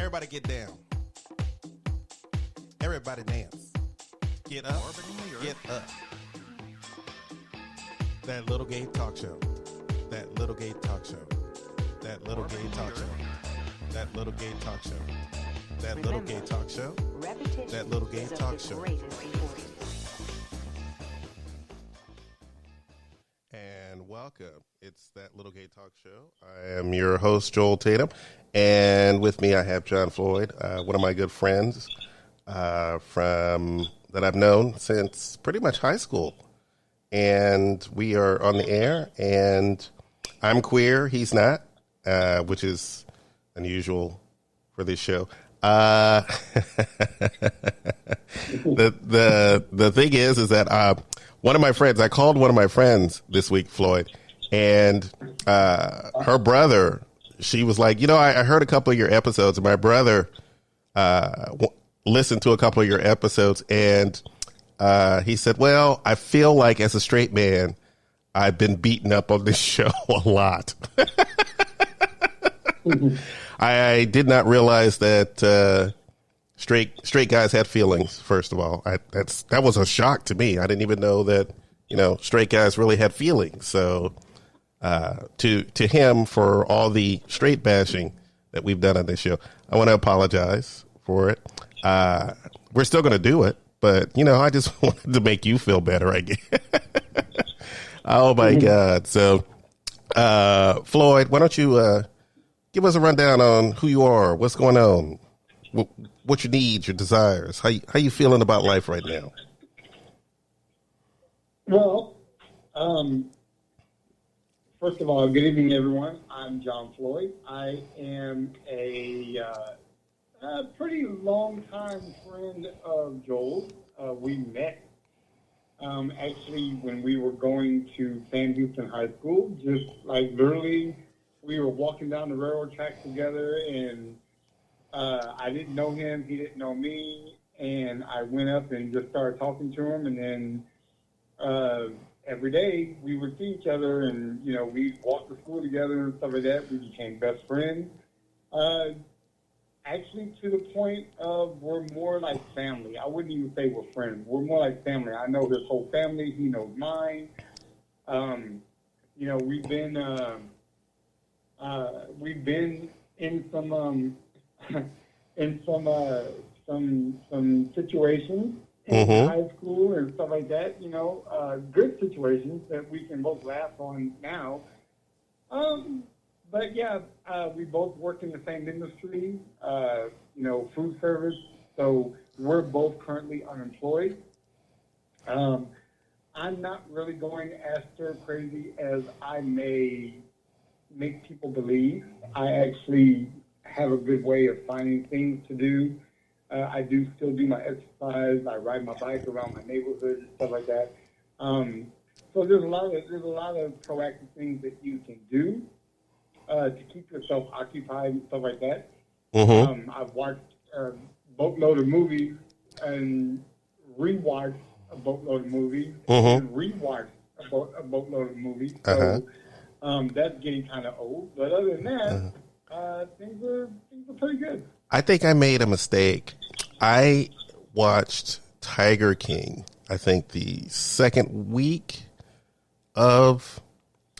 Everybody get down. Everybody dance. Get up. Get up. That little gay talk show. That little gay talk show. That little gay talk show. That little gay talk show. That little gay talk show. That little gay talk show. And welcome. It's That Little Gay Talk Show. I am your host, Joel Tatum. And with me, I have John Floyd, one of my good friends from that I've known since pretty much high school. And we are on the air, and I'm queer. He's not, which is unusual for this show. The thing is that one of my friends, I called one of my friends this week, Floyd, and her brother, she was like, I heard a couple of your episodes, and my brother listened to a couple of your episodes, and he said, well, I feel like as a straight man, I've been beaten up on this show a lot. I did not realize that straight guys had feelings. First of all, that was a shock to me. I didn't even know that straight guys really had feelings. So to him, for all the straight bashing that we've done on this show, I want to apologize for it. We're still going to do it, but I just wanted to make you feel better, I guess. Oh my God! So Floyd, why don't you give us a rundown on who you are, what's going on, what your needs, your desires, how you feeling about life right now? Well, first of all, good evening, everyone. I'm John Floyd. I am a pretty long-time friend of Joel's. We met actually when we were going to Sam Houston High School, just like literally. We were walking down the railroad tracks together, and I didn't know him. He didn't know me. And I went up and just started talking to him. And then every day we would see each other, and, we walked to school together and stuff like that. We became best friends. Actually, to the point of we're more like family. I wouldn't even say we're friends. We're more like family. I know his whole family. He knows mine. We've been in some situations in high school and stuff like that. Good situations that we can both laugh on now. But yeah, we both work in the same industry. Food service. So we're both currently unemployed. I'm not really going as stir crazy as I may make people believe. I actually have a good way of finding things to do. I do still do my exercise. I ride my bike around my neighborhood and stuff like that. So there's a lot of proactive things that you can do to keep yourself occupied and stuff like that. I've watched a boatload of movies and rewatched a boatload of movies and rewatched a boatload of movies. So that's getting kind of old, but other than that, things are pretty good. I think I made a mistake. I watched Tiger King, I think the second week of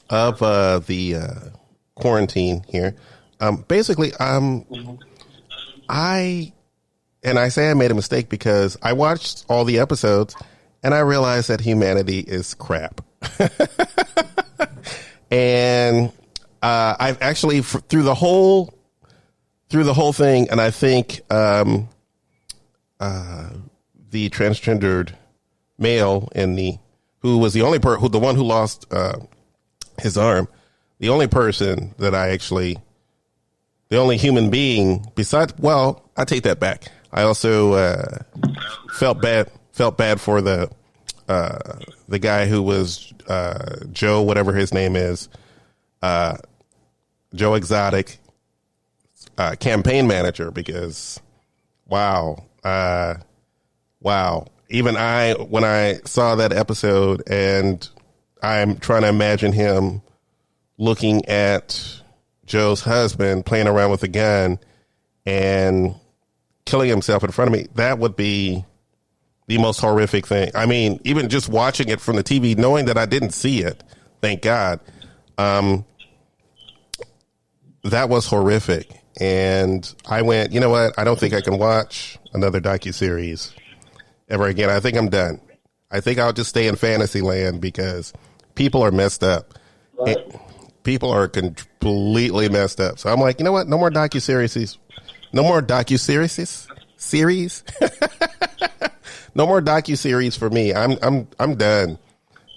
the quarantine here. Basically, I say I made a mistake because I watched all the episodes and I realized that humanity is crap. And I've actually through the whole thing, and I think the transgendered male who was the only the one who lost his arm, the only person that the only human being besides, well, I take that back. I also felt bad for the guy who was Joe, whatever his name is, Joe Exotic, campaign manager, because wow. Even when I saw that episode, and I'm trying to imagine him looking at Joe's husband playing around with a gun, and killing himself in front of me, that would be the most horrific thing. I mean, even just watching it from the TV, knowing that I didn't see it, thank God, that was horrific. And I went, you know what? I don't think I can watch another docuseries ever again. I think I'm done. I think I'll just stay in fantasy land because people are messed up. Right. People are completely messed up. So I'm like, you know what? No more docuseries. No more docuseries. Series. No more docuseries for me. I'm done.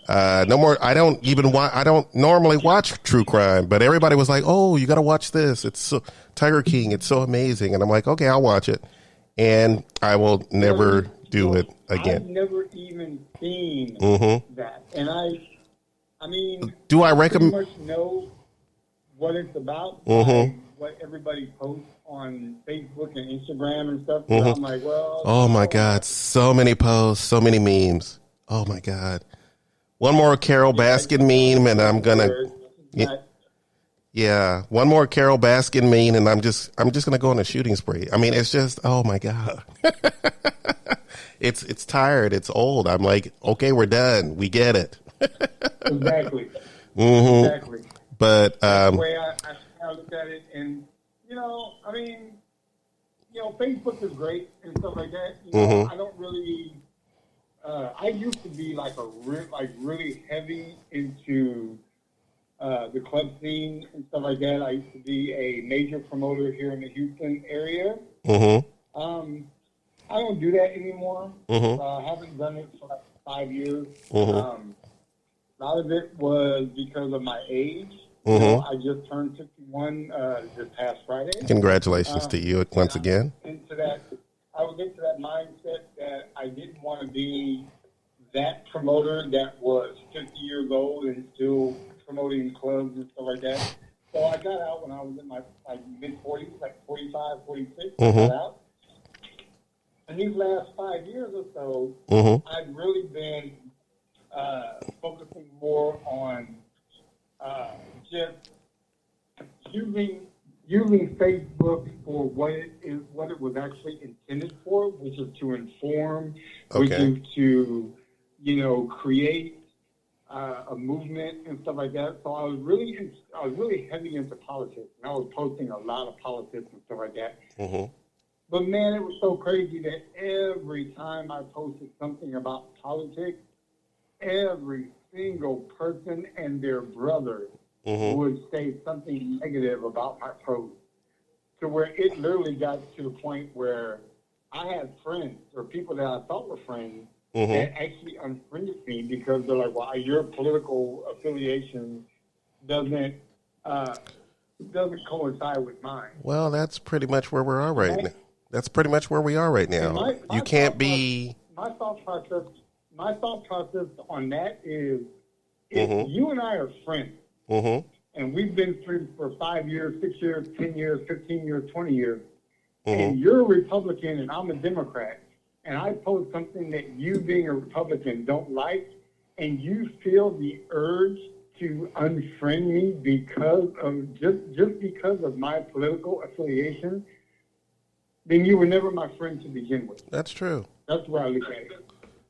No more. I don't normally watch true crime, but everybody was like, "Oh, you got to watch this. It's Tiger King. It's so amazing." And I'm like, "Okay, I'll watch it." And I will never do it again. I've never even seen that, and I mean, do I recommend? Pretty much know what it's about. By what everybody posts on Facebook and Instagram and stuff. So I'm like, well, oh my God, so many posts, so many memes. Oh my God. One more Carol Baskin meme, and I'm gonna, one more Carol Baskin meme, and I'm just gonna go on a shooting spree. I mean, it's just, oh my God, it's tired, it's old. I'm like, okay, we're done, we get it. Exactly. Exactly. But the way I looked at it, and I mean, Facebook is great and stuff like that. I don't really. I used to be really heavy into the club scene and stuff like that. I used to be a major promoter here in the Houston area. I don't do that anymore. I haven't done it for like 5 years. A lot of it was because of my age. I just turned 51 this past Friday. Congratulations to you once again. I was into that mindset that I didn't want to be that promoter that was 50 years old and still promoting clubs and stuff like that. So I got out when I was in my mid-40s, like 45, 46. I got out. And these last 5 years or so, I've really been focusing more on just using Facebook for what it was actually intended for, which is to inform, which is to, create a movement and stuff like that. So I was really heavy into politics, and I was posting a lot of politics and stuff like that. But man, it was so crazy that every time I posted something about politics, every single person and their brother would say something negative about my post, to where it literally got to the point where I had friends or people that I thought were friends that actually unfriended me because they're like, well, your political affiliation doesn't coincide with mine. Well, that's pretty much where we are right now. That's pretty much where we are right now. You can't be. My thought process on that is, if you and I are friends, and we've been friends for 5 years, 6 years, 10 years, 15 years, 20 years, and you're a Republican and I'm a Democrat, and I post something that you, being a Republican, don't like, and you feel the urge to unfriend me because of just because of my political affiliation, then you were never my friend to begin with. That's true. That's where I look at it.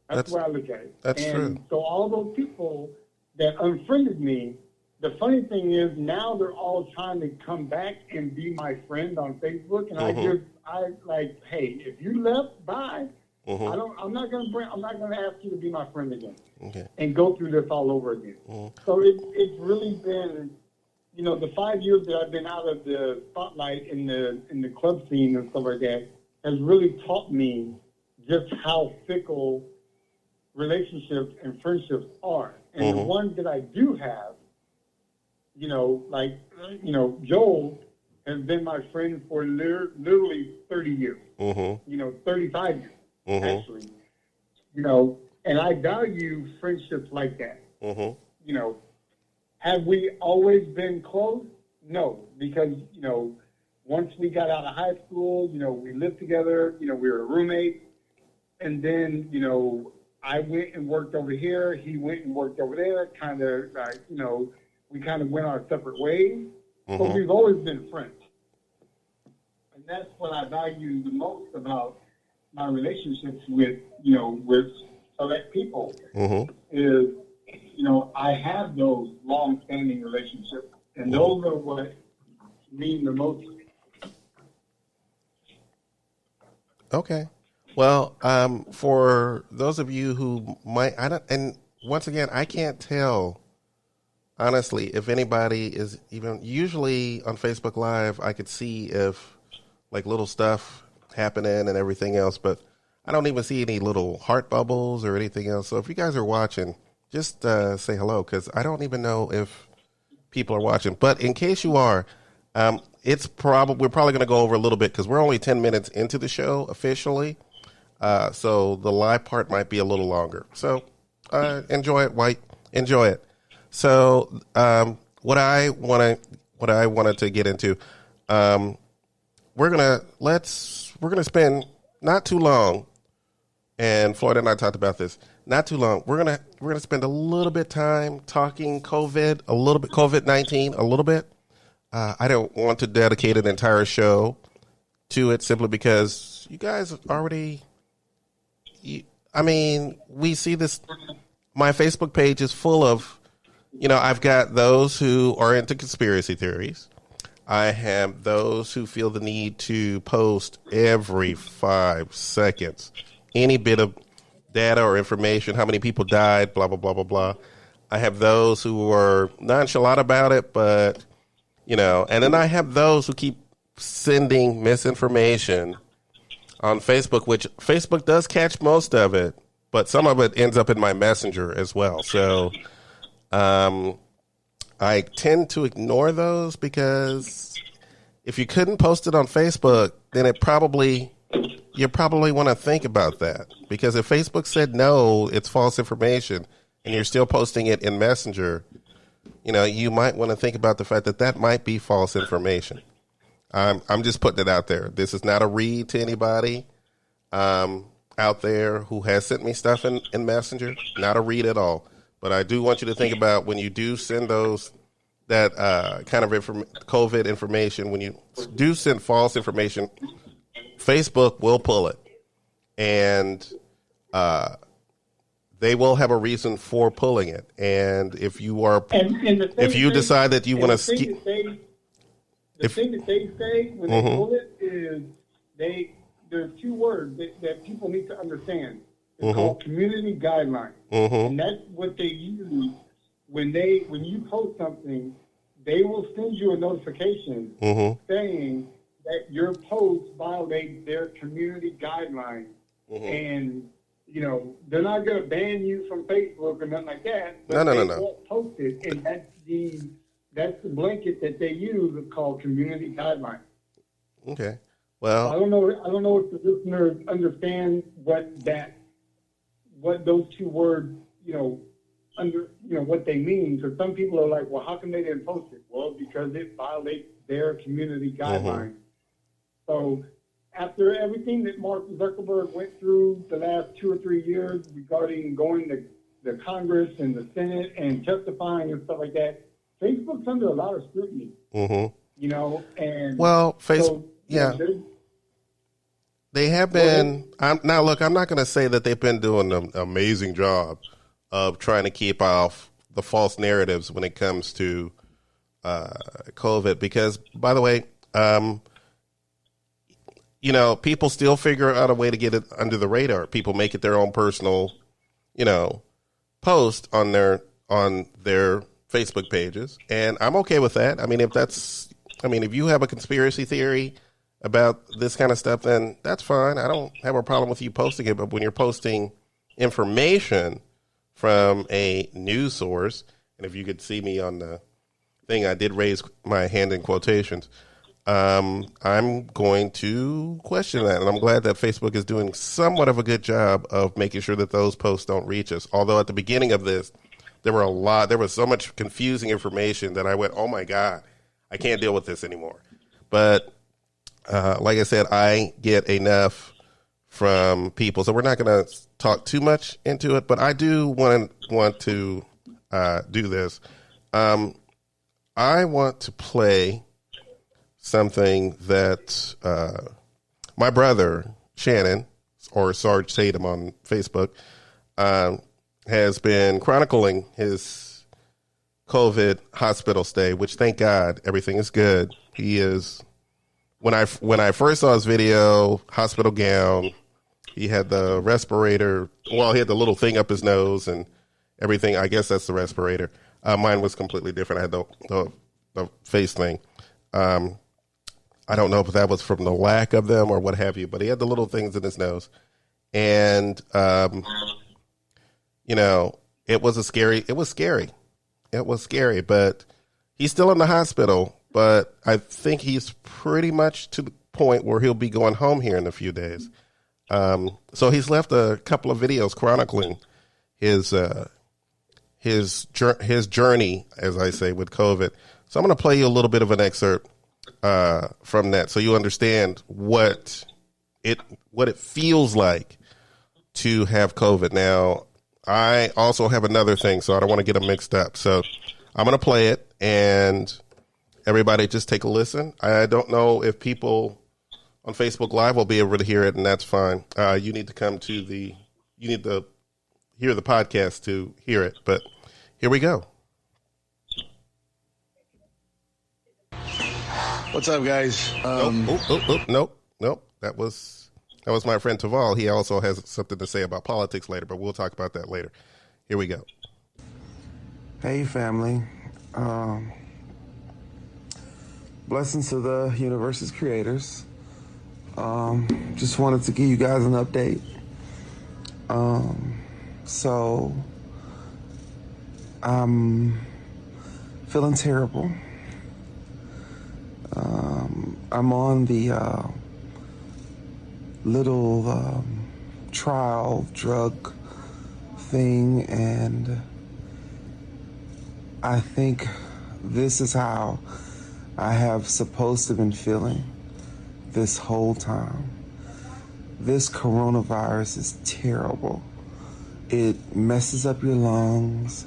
That's where I look at it. That's true. So all those people that unfriended me, the funny thing is now they're all trying to come back and be my friend on Facebook, and I like, hey, if you left, bye. I'm not gonna ask you to be my friend again, and go through this all over again. So it's really been, the 5 years that I've been out of the spotlight in the club scene and stuff like that has really taught me just how fickle relationships and friendships are. And the ones that I do have, Joel has been my friend for literally 30 years, 35 years, actually, and I value friendships like that. Have we always been close? No, because, once we got out of high school, we lived together, we were roommates, and then, I went and worked over here, he went and worked over there, kind of like, we kind of went our separate ways, but we've always been friends. that's what I value the most about my relationships with, you know, with select people is, you know, I have those long-standing relationships, and those are what mean the most. Okay. Well, for those of you who might, and once again, I can't tell, honestly, if anybody is even, usually on Facebook Live, I could see if like little stuff happening and everything else, but I don't even see any little heart bubbles or anything else. So if you guys are watching, just say hello, because I don't even know if people are watching. But in case you are, we're probably going to go over a little bit because we're only 10 minutes into the show officially. So the live part might be a little longer. So enjoy it, White. Enjoy it. So what I wanted to get into, we're gonna spend not too long, and Floyd and I talked about this. Not too long. We're gonna spend a little bit time talking COVID-19 a little bit. I don't want to dedicate an entire show to it simply because you guys already. We see this. My Facebook page is full of, I've got those who are into conspiracy theories. I have those who feel the need to post every 5 seconds any bit of data or information, how many people died, blah, blah, blah, blah, blah. I have those who are nonchalant about it, but, and then I have those who keep sending misinformation on Facebook, which Facebook does catch most of it, but some of it ends up in my messenger as well. So I tend to ignore those because if you couldn't post it on Facebook, then you probably want to think about that. Because if Facebook said no, it's false information, and you're still posting it in Messenger, you might want to think about the fact that that might be false information. I'm just putting it out there. This is not a read to anybody out there who has sent me stuff in Messenger. Not a read at all. But I do want you to think about when you do send that kind of COVID information, when you do send false information, Facebook will pull it. And they will have a reason for pulling it. And if you are, if you decide that you want to skip. The thing that they say when they pull it is there's 2 words that people need to understand. It's called community guidelines. And that's what they use when you post something. They will send you a notification saying that your post violates their community guidelines. And they're not going to ban you from Facebook or nothing like that. But they won't post it, and that's the blanket that they use. It's called community guidelines. Okay. Well, I don't know if the listeners understand what those 2 words, what they mean. So some people are like, well, how come they didn't post it? Well, because it violates their community guidelines. So after everything that Mark Zuckerberg went through the last 2 or 3 years regarding going to the Congress and the Senate and testifying and stuff like that, Facebook's under a lot of scrutiny. And well, Facebook, so, they have been. Now, look, I'm not going to say that they've been doing an amazing job of trying to keep off the false narratives when it comes to COVID. Because, by the way, people still figure out a way to get it under the radar. People make it their own personal, post on their Facebook pages, and I'm okay with that. If you have a conspiracy theory about this kind of stuff, then that's fine. I don't have a problem with you posting it. But when you're posting information from a news source, and if you could see me on the thing, I did raise my hand in quotations. I'm going to question that, and I'm glad that Facebook is doing somewhat of a good job of making sure that those posts don't reach us. Although at the beginning of this, there was so much confusing information that I went, oh my God, I can't deal with this anymore. But like I said, I get enough from people, so we're not going to talk too much into it. But I do want to do this. I want to play something that my brother, Shannon, or Sarge Tatum on Facebook, has been chronicling his COVID hospital stay, which thank God everything is good. He is, when I first saw his video, hospital gown, he had the respirator, well, he had the little thing up his nose and everything. I guess that's the respirator. Mine was completely different. I had the face thing. I don't know if that was from the lack of them or what have you, but he had the little things in his nose. And, you know, it was scary, but he's still in the hospital, but I think he's pretty much to the point where he'll be going home here in a few days. So he's left a couple of videos chronicling his journey, as I say, with COVID. So I'm going to play you a little bit of an excerpt from that, so you understand what it feels like to have COVID. Now, I also have another thing, so I don't want to get them mixed up. So I'm going to play it, and everybody just take a listen. I don't know if people on Facebook Live will be able to hear it, and that's fine. You need to hear the podcast to hear it, but here we go. What's up, guys? Nope. That was my friend Taval. He also has something to say about politics later, but we'll talk about that later. Here we go. Hey, family. Blessings to the universe's creators. Just wanted to give you guys an update. So I'm feeling terrible. I'm on the little trial drug thing, and I think this is how I have supposed to have been feeling this whole time. This coronavirus is terrible. It messes up your lungs.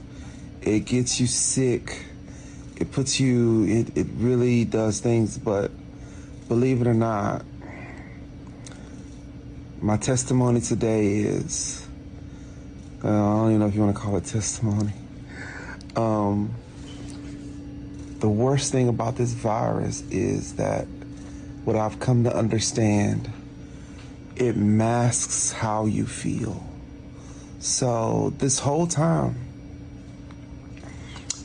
It gets you sick. It puts you, it really does things, but believe it or not, my testimony today is, I don't even know if you want to call it testimony. The worst thing about this virus is that what I've come to understand, it masks how you feel. So this whole time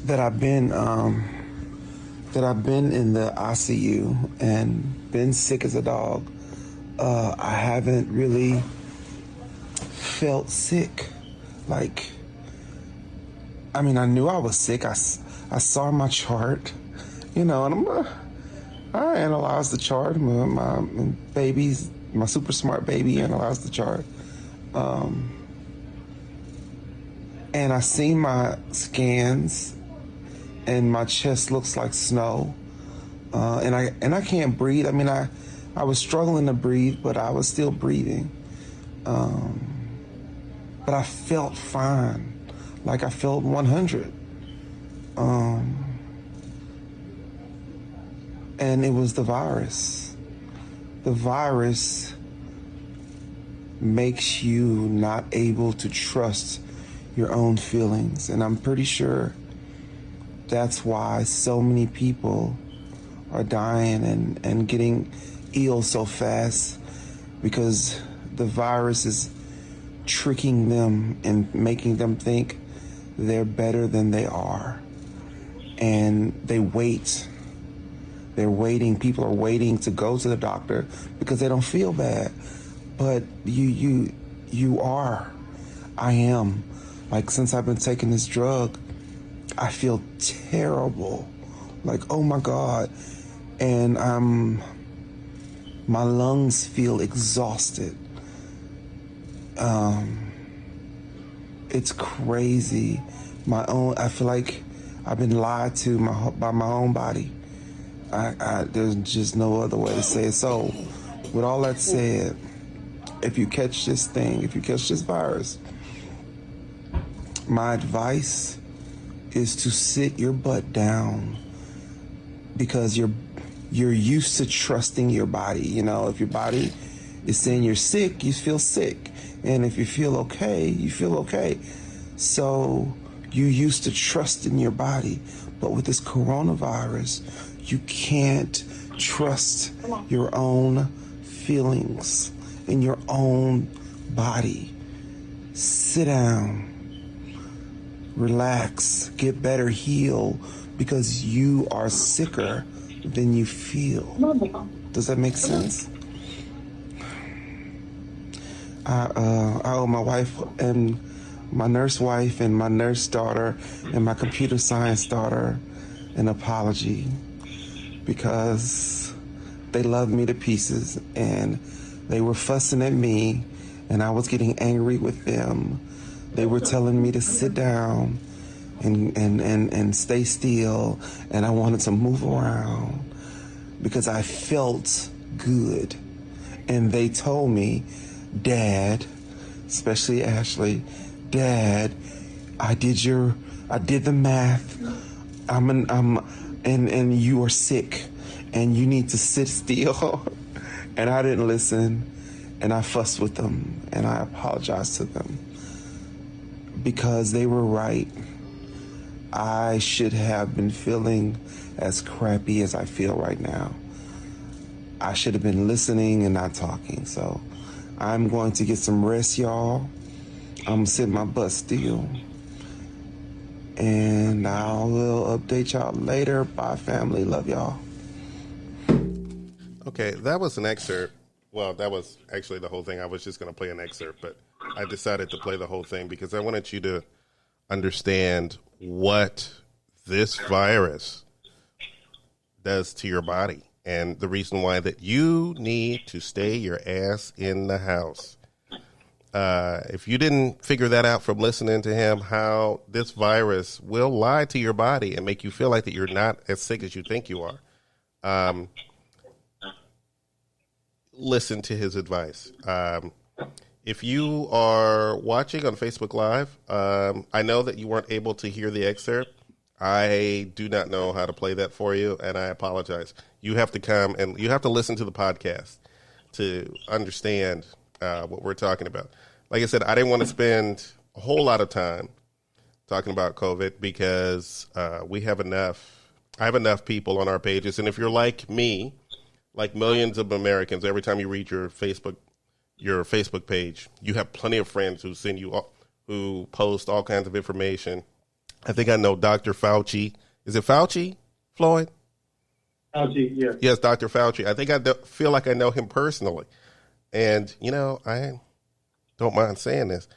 that I've been in the ICU and been sick as a dog, I haven't really felt sick. Like, I mean, I knew I was sick. I saw my chart, you know, and I analyzed the chart. My super smart baby analyzed the chart. And I seen my scans, and my chest looks like snow. And I can't breathe. I mean, I was struggling to breathe, but I was still breathing. But I felt fine. Like I felt 100. And it was the virus. The virus makes you not able to trust your own feelings. And I'm pretty sure that's why so many people are dying and getting ill so fast, because the virus is tricking them and making them think they're better than they are. And they wait. They're waiting. People are waiting to go to the doctor because they don't feel bad. But you are. I am. Like, since I've been taking this drug, I feel terrible. Like, oh my God. And my lungs feel exhausted. It's crazy. I feel like I've been lied to by my own body. There's just no other way to say it. So, with all that said, if you catch this virus, my advice is to sit your butt down, because you're used to trusting your body. You know, if your body is saying you're sick, you feel sick. And if you feel okay, you feel okay. So you used to trust in your body. But with this coronavirus, you can't trust your own feelings in your own body. Sit down, relax, get better, heal, because you are sicker than you feel. Does that make sense? I owe my wife and my nurse wife and my nurse daughter and my computer science daughter an apology, because they loved me to pieces and they were fussing at me and I was getting angry with them. They were telling me to sit down and stay still, and I wanted to move around because I felt good. And they told me, Dad, especially Ashley, Dad, I did the math. And you are sick and you need to sit still. And I didn't listen, and I fussed with them and I apologized to them because they were right. I should have been feeling as crappy as I feel right now. I should have been listening and not talking. So I'm going to get some rest, y'all. I'm sitting my butt still. And I will update y'all later. Bye, family. Love y'all. Okay, that was an excerpt. Well, that was actually the whole thing. I was just going to play an excerpt, but I decided to play the whole thing because I wanted you to understand what this virus does to your body and the reason why that you need to stay your ass in the house. If you didn't figure that out from listening to him, how this virus will lie to your body and make you feel like that you're not as sick as you think you are. Listen to his advice. If you are watching on Facebook Live, I know that you weren't able to hear the excerpt. I do not know how to play that for you, and I apologize. You have to come and you have to listen to the podcast to understand what we're talking about. Like I said, I didn't want to spend a whole lot of time talking about COVID because we have enough. I have enough people on our pages, and if you're like me, like millions of Americans, every time you read your Facebook page, you have plenty of friends who send you who post all kinds of information. I think I know Dr. Fauci. Is it Fauci, Floyd? Fauci, yes. Yes, Dr. Fauci. I think feel like I know him personally. And, you know, I don't mind saying this.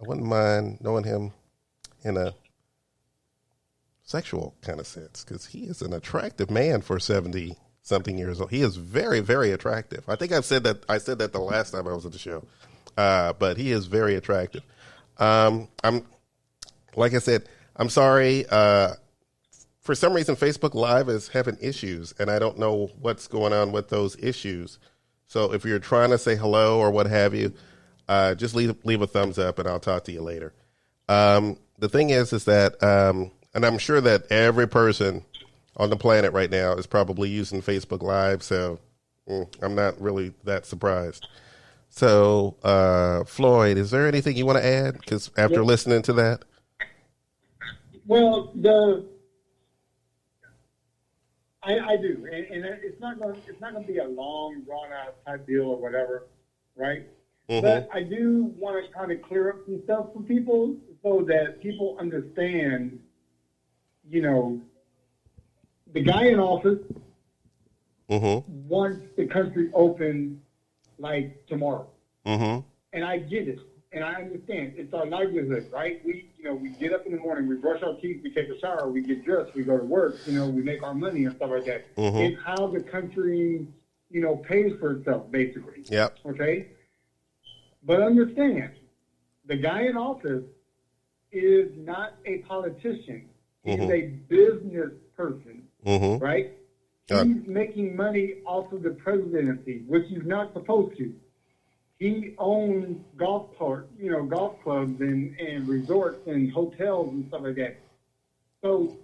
I wouldn't mind knowing him in a sexual kind of sense because he is an attractive man for 70-something years old. He is very, very attractive. I think I said that the last time I was at the show. But he is very attractive. Like I said, I'm sorry. For some reason, Facebook Live is having issues, and I don't know what's going on with those issues. So if you're trying to say hello or what have you, just leave a thumbs up, and I'll talk to you later. The thing is that, and I'm sure that every person on the planet right now is probably using Facebook Live, so I'm not really that surprised. So, Floyd, is there anything you want to add? Because after listening to that. Well, I do, and it's not going to be a long, drawn out type deal or whatever, right? Mm-hmm. But I do want to kind of clear up some stuff for people so that people understand, you know, the guy in office wants the country open like tomorrow. Mm-hmm. And I get it. And I understand. It's our livelihood, right? We get up in the morning, we brush our teeth, we take a shower, we get dressed, we go to work, we make our money and stuff like that. Mm-hmm. It's how the country, pays for itself, basically. Yep. Okay? But understand, the guy in office is not a politician. He's a business person, right? He's making money off of the presidency, which he's not supposed to. He owns golf clubs and resorts and hotels and stuff like that. So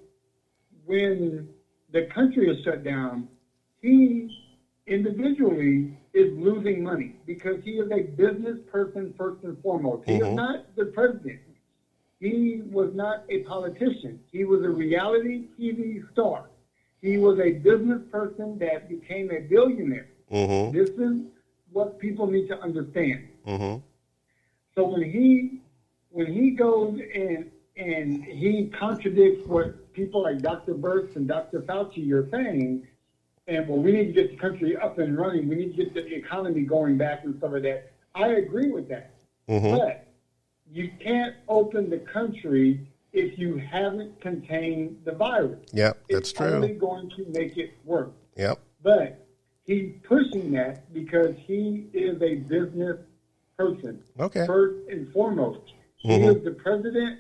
when the country is shut down, he individually is losing money because he is a business person first and foremost. He is not the president. He was not a politician. He was a reality TV star. He was a business person that became a billionaire. This is what people need to understand. So when he goes and he contradicts what people like Dr. Birx and Dr. Fauci are saying, and well, we need to get the country up and running, we need to get the economy going back and stuff like that, I agree with that. But you can't open the country if you haven't contained the virus. Yep, that's true. It's only going to make it worse. Yep. But he's pushing that because he is a business person. Okay. First and foremost. He is the president,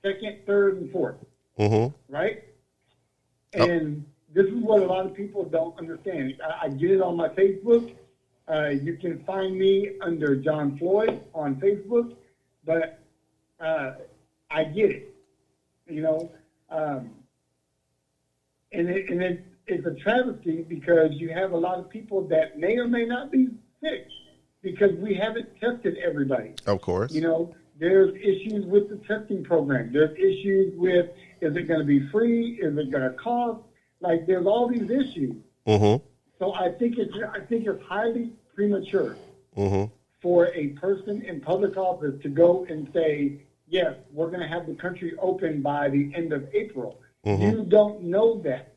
second, third, and fourth. Right? And this is what a lot of people don't understand. I get it on my Facebook. You can find me under John Floyd on Facebook. But I get it, you know, and it's a travesty because you have a lot of people that may or may not be sick because we haven't tested everybody. Of course. You know, there's issues with the testing program. There's issues with, is it going to be free? Is it going to cost? Like, there's all these issues. So I think it's highly premature. For a person in public office to go and say, yes, we're going to have the country open by the end of April. You don't know that.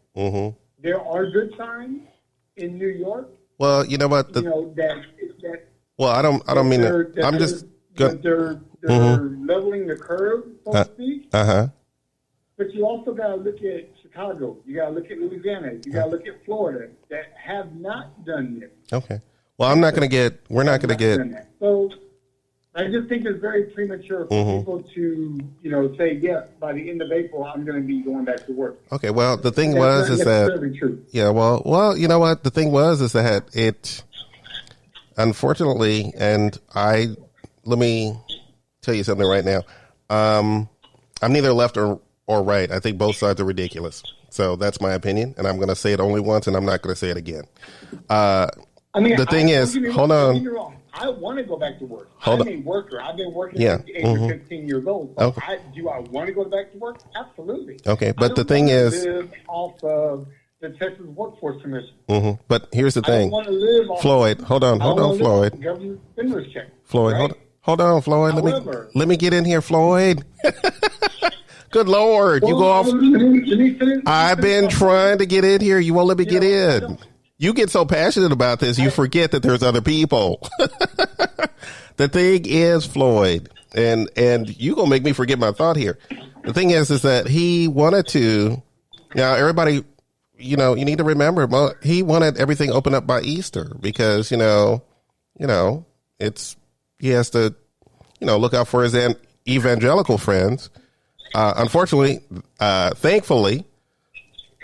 There are good signs in New York. Well, you know what? Well, I don't mean that. I'm just good. They're leveling the curve, so to speak. But you also got to look at Chicago. You got to look at Louisiana. You got to look at Florida that have not done this. Okay. Well, we're not going to get. So I just think it's very premature for people to, you know, say, yes, by the end of April, I'm going to be going back to work. Okay. Well, the thing was, is that, true. Yeah, well, you know what? The thing was, is that it, unfortunately, and let me tell you something right now. I'm neither left or right. I think both sides are ridiculous. So that's my opinion. And I'm going to say it only once and I'm not going to say it again. The thing is, hold on. I want to go back to work. I'm a worker. I've been working since the age of 15 years old. So do I want to go back to work? Absolutely. Okay, but the thing is, live off of the Texas Workforce Commission. But here's the thing, I don't want to live off Floyd. Hold on, Floyd. Government stimulus check. Floyd, right? hold on, Floyd. Let me get in here, Floyd. Good Lord, you go off. I've been trying to get in here. You won't let me get in. You get so passionate about this, you forget that there's other people. The thing is, Floyd, and you gonna make me forget my thought here. The thing is that he wanted to. Now, everybody, you know, you need to remember, well, he wanted everything open up by Easter because he has to, look out for his evangelical friends. Unfortunately, thankfully,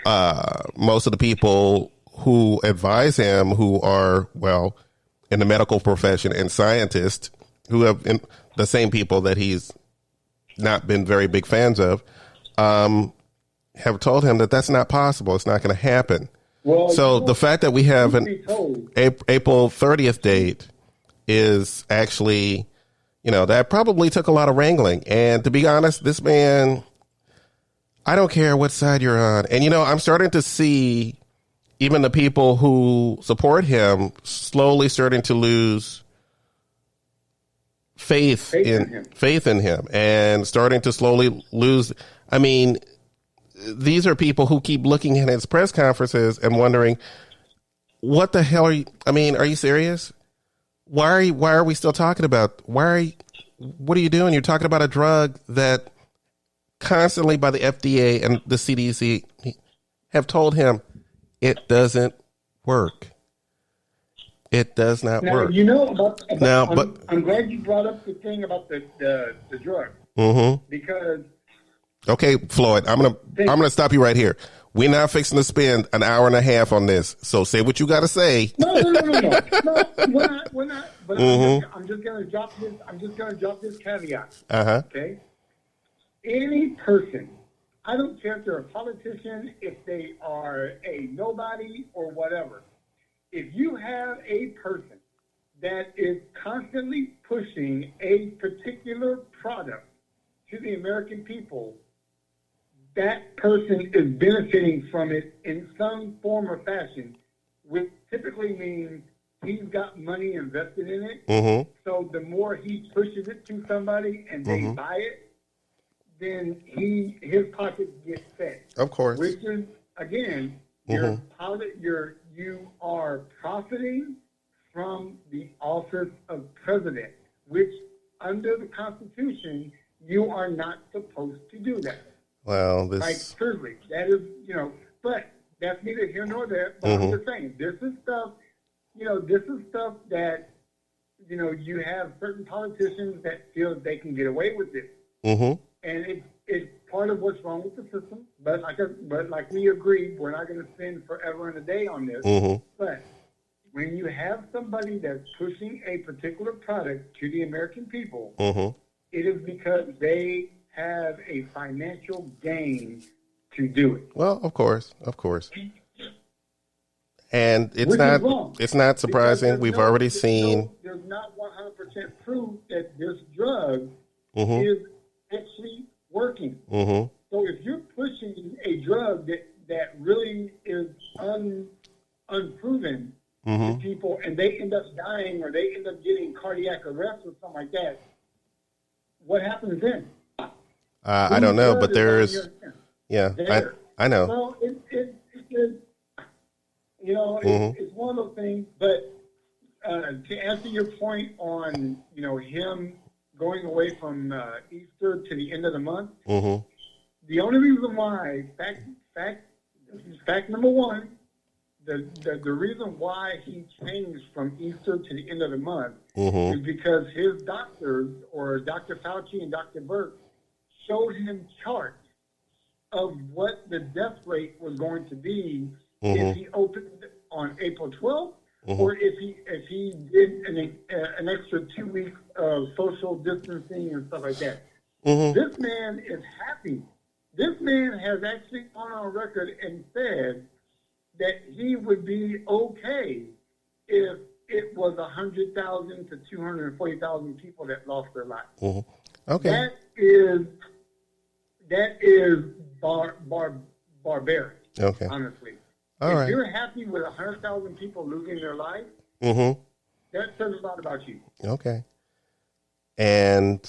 most of the people who advise him, who are, well, in the medical profession and scientists, who have been the same people that he's not been very big fans of, have told him that that's not possible. It's not going to happen. Well, so the fact that we have an April 30th date is actually, that probably took a lot of wrangling. And to be honest, this man, I don't care what side you're on. And, I'm starting to see even the people who support him slowly starting to lose faith in him and starting to slowly lose. I mean, these are people who keep looking at his press conferences and wondering, what the hell are you? I mean, are you serious? Why are we still talking about? What are you doing? You're talking about a drug that constantly by the FDA and the CDC have told him it doesn't work. It does not work. I'm glad you brought up the thing about the drug. Because okay, Floyd, I'm gonna stop you right here. We're not fixing to spend an hour and a half on this. So say what you got to say. No, we're not. But I'm just gonna drop this. I'm just gonna drop this caveat. Okay. Any person I don't care if they're a politician, if they are a nobody or whatever. If you have a person that is constantly pushing a particular product to the American people, that person is benefiting from it in some form or fashion, which typically means he's got money invested in it. Mm-hmm. So the more he pushes it to somebody and they buy it, then his pockets get fed. Of course. Which is, again, you are profiting from the office of president, which under the Constitution, you are not supposed to do that. Well, Like, truly, that is, but that's neither here nor there. But I'm just saying, this is stuff that, you have certain politicians that feel they can get away with this. Mm-hmm. And it's part of what's wrong with the system. But like we agreed, we're not going to spend forever and a day on this. Mm-hmm. But when you have somebody that's pushing a particular product to the American people, it is because they have a financial gain to do it. Well, of course. And it's not surprising. We've already seen. There's not 100% proof that this drug is actually working. Mm-hmm. So if you're pushing a drug that really is unproven to people, and they end up dying or they end up getting cardiac arrest or something like that, what happens then? I don't know, but there's, I know. Well, it's one of those things. But to answer your point on, him going away from Easter to the end of the month, the only reason why, fact number one, the reason why he changed from Easter to the end of the month is because his doctors, or Dr. Fauci and Dr. Burke, showed him charts of what the death rate was going to be if he opened on April 12th, or if he did an extra 2 weeks of social distancing and stuff like that. This man is happy. This man has actually gone on record and said that he would be okay if it was 100,000 to 240,000 people that lost their lives. Okay. That is barbaric. Okay. Honestly. If you're happy with 100,000 people losing their life, that says a lot about you. Okay. And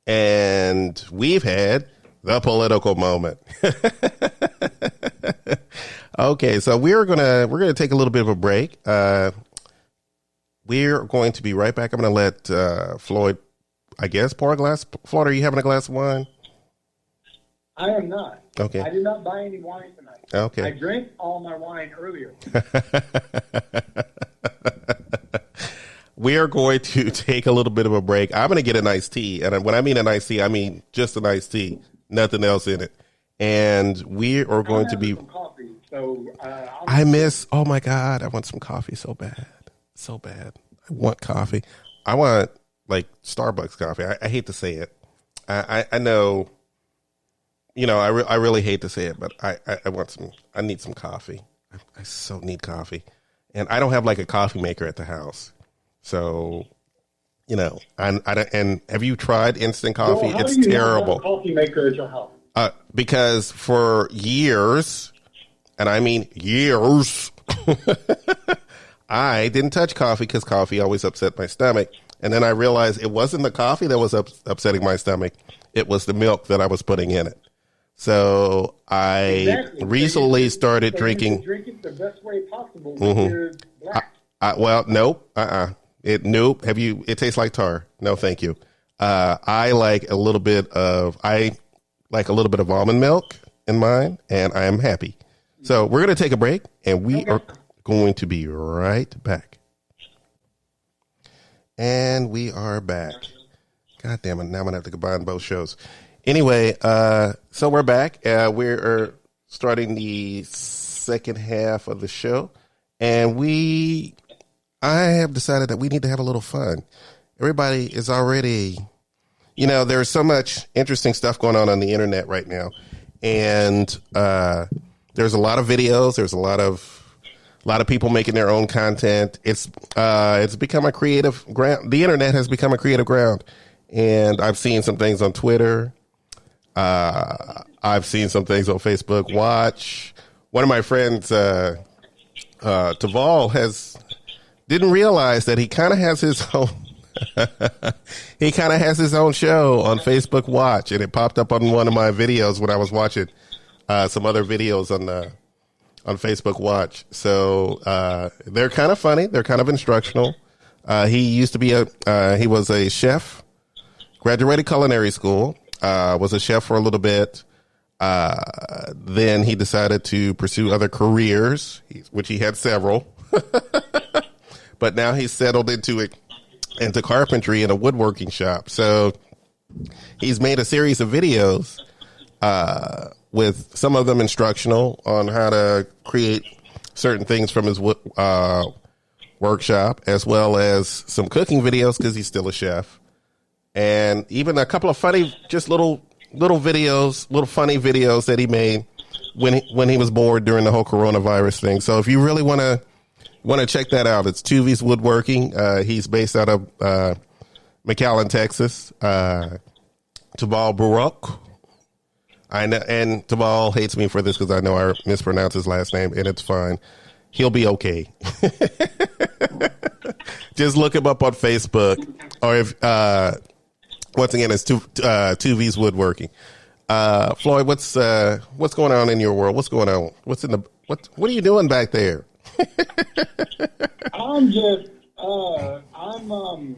and we've had the political moment. Okay, so we're gonna take a little bit of a break. We're going to be right back. I'm gonna let Floyd, I guess, pour a glass. Floyd, are you having a glass of wine? I am not. Okay. I did not buy any wine tonight. Okay. I drank all my wine earlier. We are going to take a little bit of a break. I'm going to get an iced tea. And when I mean an iced tea, I mean just an iced tea, nothing else in it. And we are going to be. Some coffee, so oh my God, I want some coffee so bad. So bad. I want coffee. I want like Starbucks coffee. I hate to say it. I know, I really hate to say it, but I need some coffee. I so need coffee. And I don't have like a coffee maker at the house. So, and have you tried instant coffee? Well, it's terrible. Have a coffee maker at your house? Because for years, and I mean years, I didn't touch coffee because coffee always upset my stomach. And then I realized it wasn't the coffee that was upsetting my stomach. It was the milk that I was putting in it. So I recently started drinking. Drink it the best way possible when you're black. Nope. Nope. It tastes like tar. No, thank you. I like a little bit of almond milk in mine, and I am happy. So we're going to take a break, and we are going to be right back. And we are back. God damn it. Now I'm going to have to combine both shows. Anyway, so we're back. We're starting the second half of the show, and I have decided that we need to have a little fun. Everybody is already, there's so much interesting stuff going on the internet right now, and there's a lot of videos. There's a lot of people making their own content. It's become a creative ground. The internet has become a creative ground, and I've seen some things on Twitter. I've seen some things on Facebook Watch. One of my friends, Taval, didn't realize that he kind of has his own. He kind of has his own show on Facebook Watch, and it popped up on one of my videos when I was watching some other videos on Facebook Watch. So they're kind of funny. They're kind of instructional. He used to be he was a chef, graduated culinary school, was a chef for a little bit. Then he decided to pursue other careers, which he had several. But now he's settled into carpentry and a woodworking shop. So he's made a series of videos with some of them instructional on how to create certain things from his workshop, as well as some cooking videos because he's still a chef. And even a couple of funny, just little videos, little funny videos that he made when he was bored during the whole coronavirus thing. So if you really want to check that out, it's Tuvi's Woodworking. He's based out of McAllen, Texas. Taval Baruch. I know, and Taval hates me for this because I know I mispronounce his last name, and it's fine. He'll be okay. Just look him up on Facebook, or if once again, it's Tuvi's Woodworking. Floyd, what's going on in your world? What's going on? What are you doing back there? I'm just I'm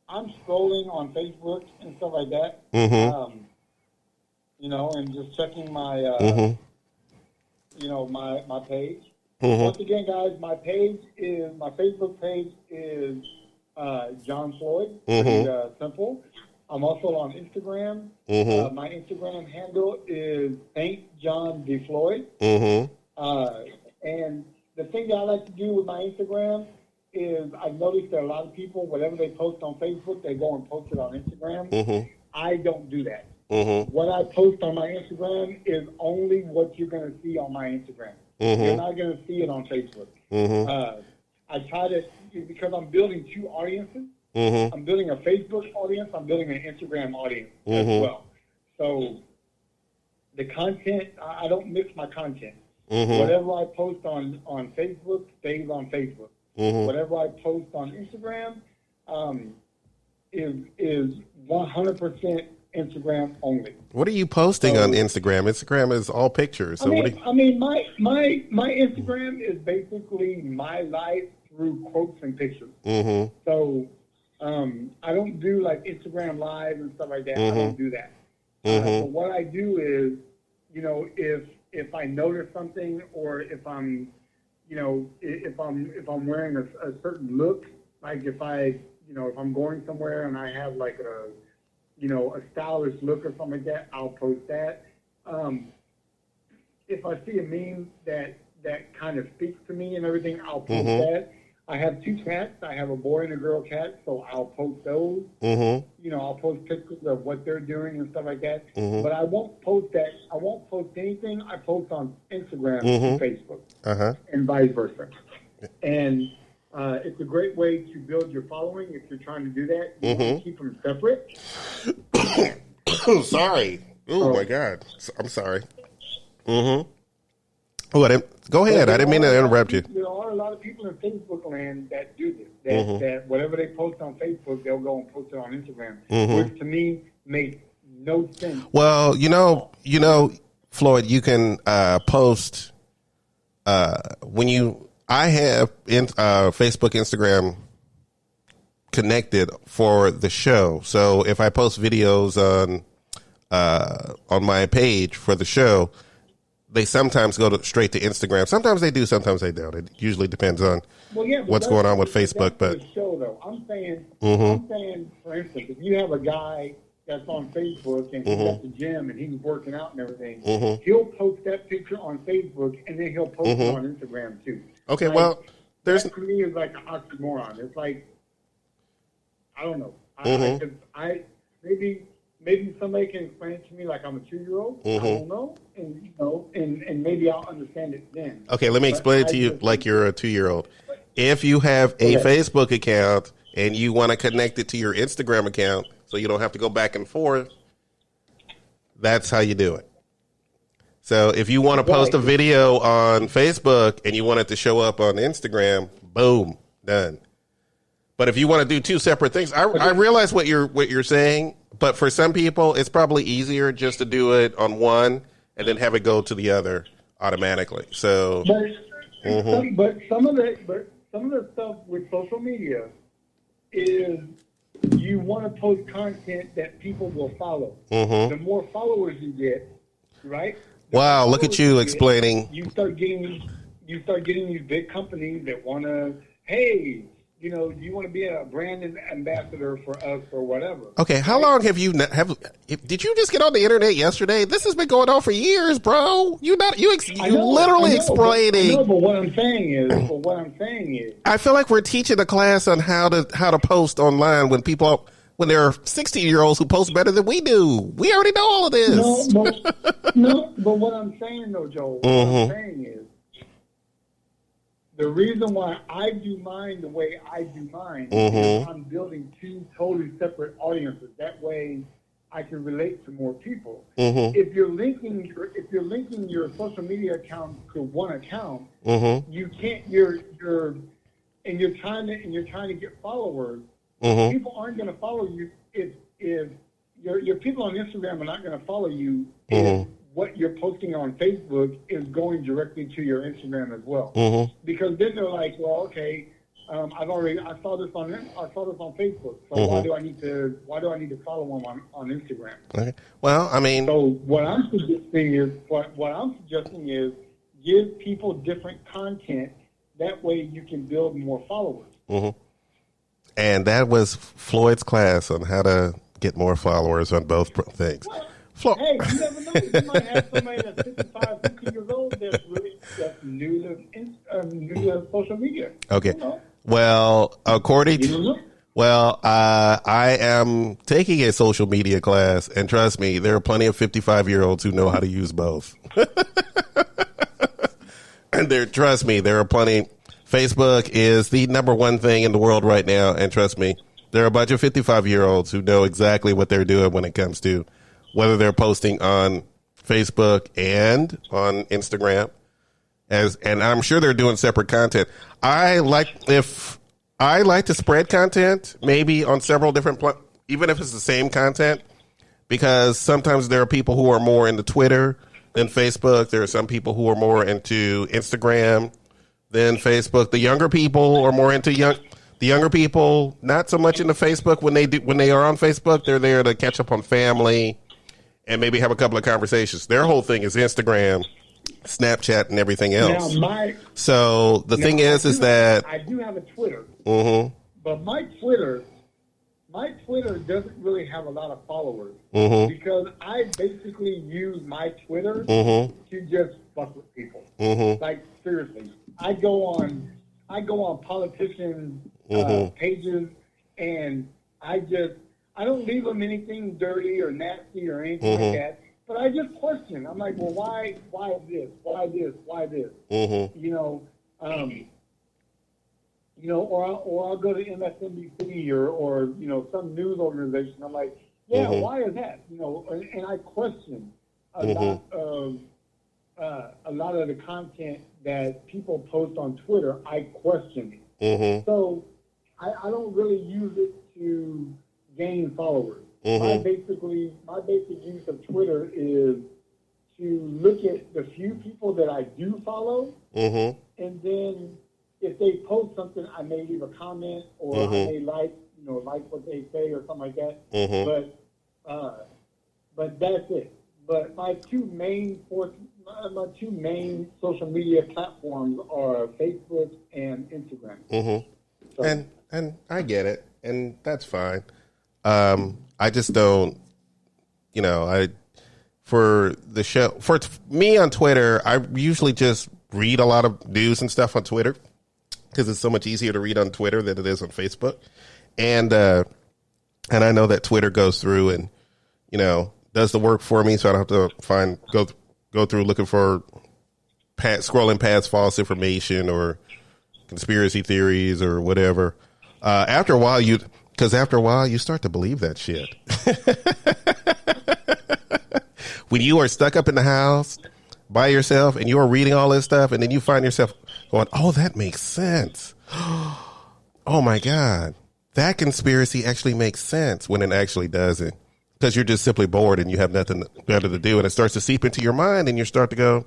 scrolling on Facebook and stuff like that. Mm-hmm. And just checking my my page. Mm-hmm. Once again, guys, my Facebook page is John Floyd. Mm-hmm. Pretty simple. I'm also on Instagram. Mm-hmm. My Instagram handle is Saint John D. Floyd. Mm-hmm. And the thing that I like to do with my Instagram is I've noticed that a lot of people, whatever they post on Facebook, they go and post it on Instagram. Mm-hmm. I don't do that. Mm-hmm. What I post on my Instagram is only what you're going to see on my Instagram. Mm-hmm. You're not going to see it on Facebook. Mm-hmm. I try to, because I'm building two audiences. Mm-hmm. I'm building a Facebook audience. I'm building an Instagram audience Mm-hmm. as well. So the content, I don't mix my content. Mm-hmm. Whatever I post on Facebook stays on Facebook. Mm-hmm. Whatever I post on Instagram is 100% Instagram only. What are you posting on Instagram? Instagram is all pictures. So my Instagram is basically my life through quotes and pictures. Mm-hmm. So I don't do like Instagram Live and stuff like that. Mm-hmm. I don't do that. Mm-hmm. So what I do is, if I notice something, or if I'm wearing a certain look, like if I'm going somewhere and I have like a stylish look or something like that, I'll post that. If I see a meme that kind of speaks to me and everything, I'll post Mm-hmm. that. I have two cats. I have a boy and a girl cat, so I'll post those. Mm-hmm. I'll post pictures of what they're doing and stuff like that. Mm-hmm. But I won't post that. I won't post anything I post on Instagram Mm-hmm. and Facebook, Uh-huh. and vice versa. And it's a great way to build your following if you're trying to do that. You want to keep them separate. Sorry. Oh, my God. I'm sorry. Mm-hmm. Oh, go ahead. I didn't mean to interrupt you. There are a lot of people in Facebook land that do this. Mm-hmm. That whatever they post on Facebook, they'll go and post it on Instagram, Mm-hmm. which to me makes no sense. Well, Floyd, you can post when I have Facebook, Instagram connected for the show. So if I post videos on my page for the show, they sometimes go straight to Instagram. Sometimes they do, sometimes they don't. It usually depends on what's going on with Facebook. But the show, though, I'm saying, for instance, if you have a guy that's on Facebook and he's at the gym and he's working out and everything, he'll post that picture on Facebook and then he'll post it on Instagram too. Okay, well, that to me is like an oxymoron. It's like, I don't know. maybe somebody can explain it to me like I'm a 2-year-old. I don't know, and maybe I'll understand it then. Okay, let me explain it to you like you're a 2-year-old. If you have a Facebook account and you want to connect it to your Instagram account so you don't have to go back and forth, that's how you do it. So if you want to post a video on Facebook and you want it to show up on Instagram, boom, done. But if you want to do two separate things, I realize what you're saying, but for some people, it's probably easier just to do it on one and then have it go to the other automatically. So, but some of the stuff with social media is you want to post content that people will follow. The more followers you get, right? Wow, look at you explaining. You start getting these big companies that want to, hey, you want to be a brand ambassador for us or whatever. Okay, how long have you did you just get on the internet yesterday? This has been going on for years, bro. You're literally explaining. But what I'm saying is, I feel like we're teaching a class on how to post online when there are 16-year-olds who post better than we do. We already know all of this. But what I'm saying though, Joel, what I'm saying is, the reason why I do mine the way I do mine is I'm building two totally separate audiences. That way, I can relate to more people. If you're linking your social media account to one account, you can't. You're trying to get followers. People aren't going to follow you if your people on Instagram are not going to follow you if what you're posting on Facebook is going directly to your Instagram as well. Because then they're like, well, okay, I saw this on Facebook, so why do I need to follow them on Instagram? Okay. Well, I mean, so what I'm suggesting is give people different content. That way, you can build more followers. And that was Floyd's class on how to get more followers on both things. Hey, you never know. You might have somebody that's 55, 50 years old that's new to social media. Okay. Well, I am taking a social media class, and trust me, there are plenty of 55-year-olds who know how to use both. And trust me, there are plenty. Facebook is the number one thing in the world right now, and trust me, there are a bunch of 55-year-olds who know exactly what they're doing when it comes to whether they're posting on Facebook and on Instagram, and I'm sure they're doing separate content. I like to spread content, maybe on several different even if it's the same content, because sometimes there are people who are more into Twitter than Facebook. There are some people who are more into Instagram than Facebook. The younger people are more into the younger people, not so much into Facebook. When they are on Facebook, they're there to catch up on family and maybe have a couple of conversations. Their whole thing is Instagram, Snapchat, and everything else. So the thing is that I do have a Twitter, but my Twitter doesn't really have a lot of followers because I basically use my Twitter to just fuck with people. Like seriously, I go on politicians' pages, and I don't leave them anything dirty or nasty or anything like that. But I just question. I'm like, well, why this? Why this? Why this? Or I'll go to MSNBC or some news organization. I'm like, why is that? And I question a lot of the content that people post on Twitter. I question it. So I don't really use it to gain followers. My basic use of Twitter is to look at the few people that I do follow, and then if they post something, I may leave a comment or I may like what they say or something like that. But that's it. But my two main social media platforms are Facebook and Instagram. So, and I get it, and that's fine. I just don't, for the show, for me on Twitter, I usually just read a lot of news and stuff on Twitter because it's so much easier to read on Twitter than it is on Facebook. And And I know that Twitter goes through and, does the work for me. So I don't have to go through looking for scrolling past false information or conspiracy theories or whatever. After a while, you start to believe that shit. When you are stuck up in the house by yourself and you are reading all this stuff, and then you find yourself going, oh, that makes sense. Oh my God, that conspiracy actually makes sense, when it actually doesn't, because you're just simply bored and you have nothing better to do. And it starts to seep into your mind and you start to go,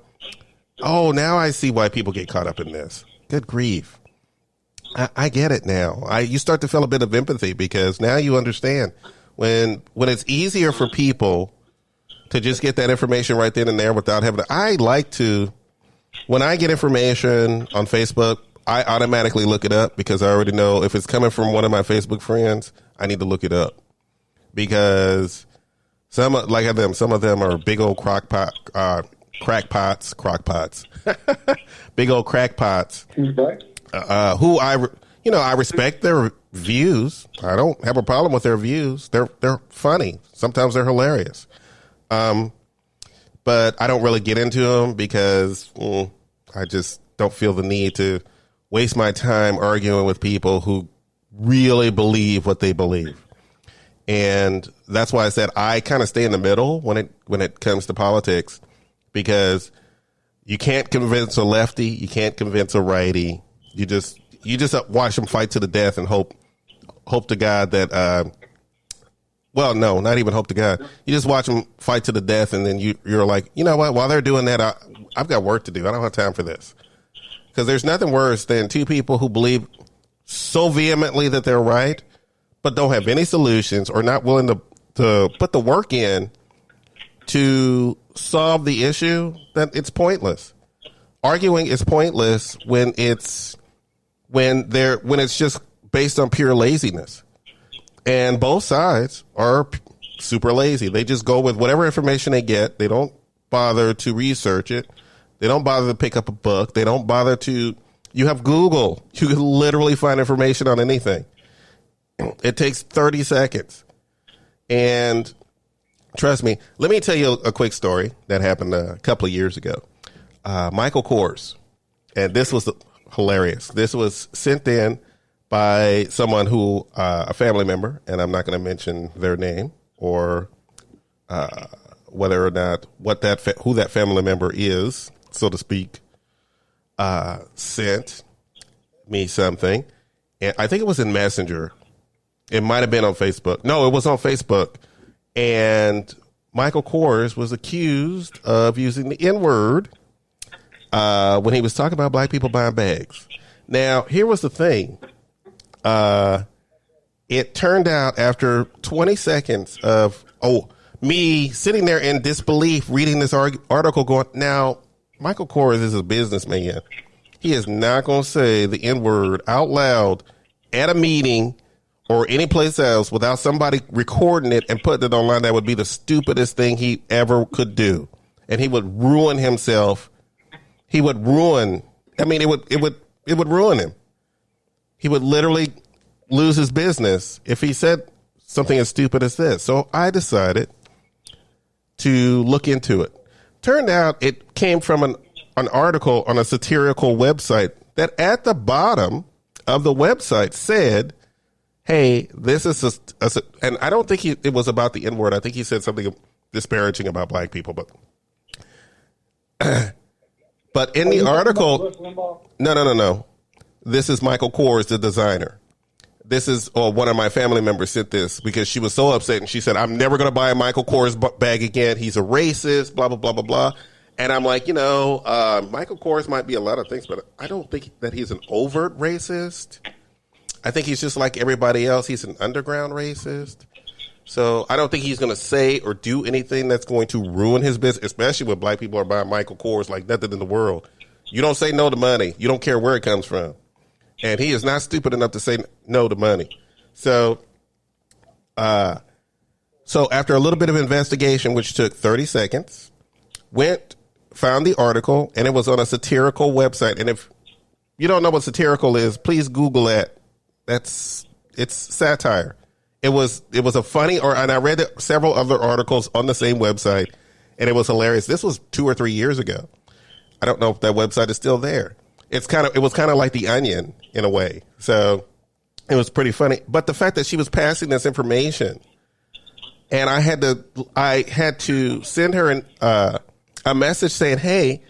oh, now I see why people get caught up in this. Good grief. I get it now. You start to feel a bit of empathy, because now you understand when it's easier for people to just get that information right then and there without having to. When I get information on Facebook, I automatically look it up, because I already know if it's coming from one of my Facebook friends, I need to look it up, because some of them are big old crackpots, big old crackpots, who I respect their views. I don't have a problem with their views. They're funny. Sometimes they're hilarious. But I don't really get into them, because I just don't feel the need to waste my time arguing with people who really believe what they believe. And that's why I said I kind of stay in the middle when it comes to politics, because you can't convince a lefty, you can't convince a righty. You just watch them fight to the death and hope to God that well, no, not even hope to God. You just watch them fight to the death, and then you're like, you know what? While they're doing that, I've got work to do. I don't have time for this. Because there's nothing worse than two people who believe so vehemently that they're right, but don't have any solutions, or not willing to put the work in to solve the issue. That it's pointless. Arguing is pointless when it's just based on pure laziness. And both sides are super lazy. They just go with whatever information they get. They don't bother to research it. They don't bother to pick up a book. They don't bother to. You have Google. You can literally find information on anything. It takes 30 seconds. And trust me, let me tell you a quick story that happened a couple of years ago. Michael Kors. And this was hilarious. This was sent in by someone who, a family member, and I'm not going to mention their name or whether or not who that family member is, so to speak, sent me something. And I think it was in Messenger. It might have been on Facebook. No, it was on Facebook. And Michael Kors was accused of using the N-word when he was talking about black people buying bags. Now, here was the thing. It turned out after 20 seconds of me sitting there in disbelief reading this article going, now, Michael Kors is a businessman. He is not going to say the N-word out loud at a meeting or any place else without somebody recording it and putting it online. That would be the stupidest thing he ever could do. And he would ruin himself. It would ruin him. He would literally lose his business if he said something as stupid as this. So I decided to look into it. Turned out it came from an article on a satirical website that at the bottom of the website said, hey, this is and I don't think it was about the N-word. I think he said something disparaging about black people, but but in the article, no. This is Michael Kors, the designer. This is one of my family members sent this because she was so upset, and she said, I'm never going to buy a Michael Kors bag again. He's a racist, blah, blah, blah, blah, blah. And I'm like, Michael Kors might be a lot of things, but I don't think that he's an overt racist. I think he's just like everybody else. He's an underground racist. So I don't think he's going to say or do anything that's going to ruin his business, especially when black people are buying Michael Kors like nothing in the world. You don't say no to money. You don't care where it comes from. And he is not stupid enough to say no to money. So after a little bit of investigation, which took 30 seconds, found the article, and it was on a satirical website. And if you don't know what satirical is, please Google it. It's satire. It was a funny, and I read several other articles on the same website, and it was hilarious. This was 2 or 3 years ago. I don't know if that website is still there. It was kind of like The Onion in a way. So it was pretty funny. But the fact that she was passing this information, and I had to send her a message saying, "Hey,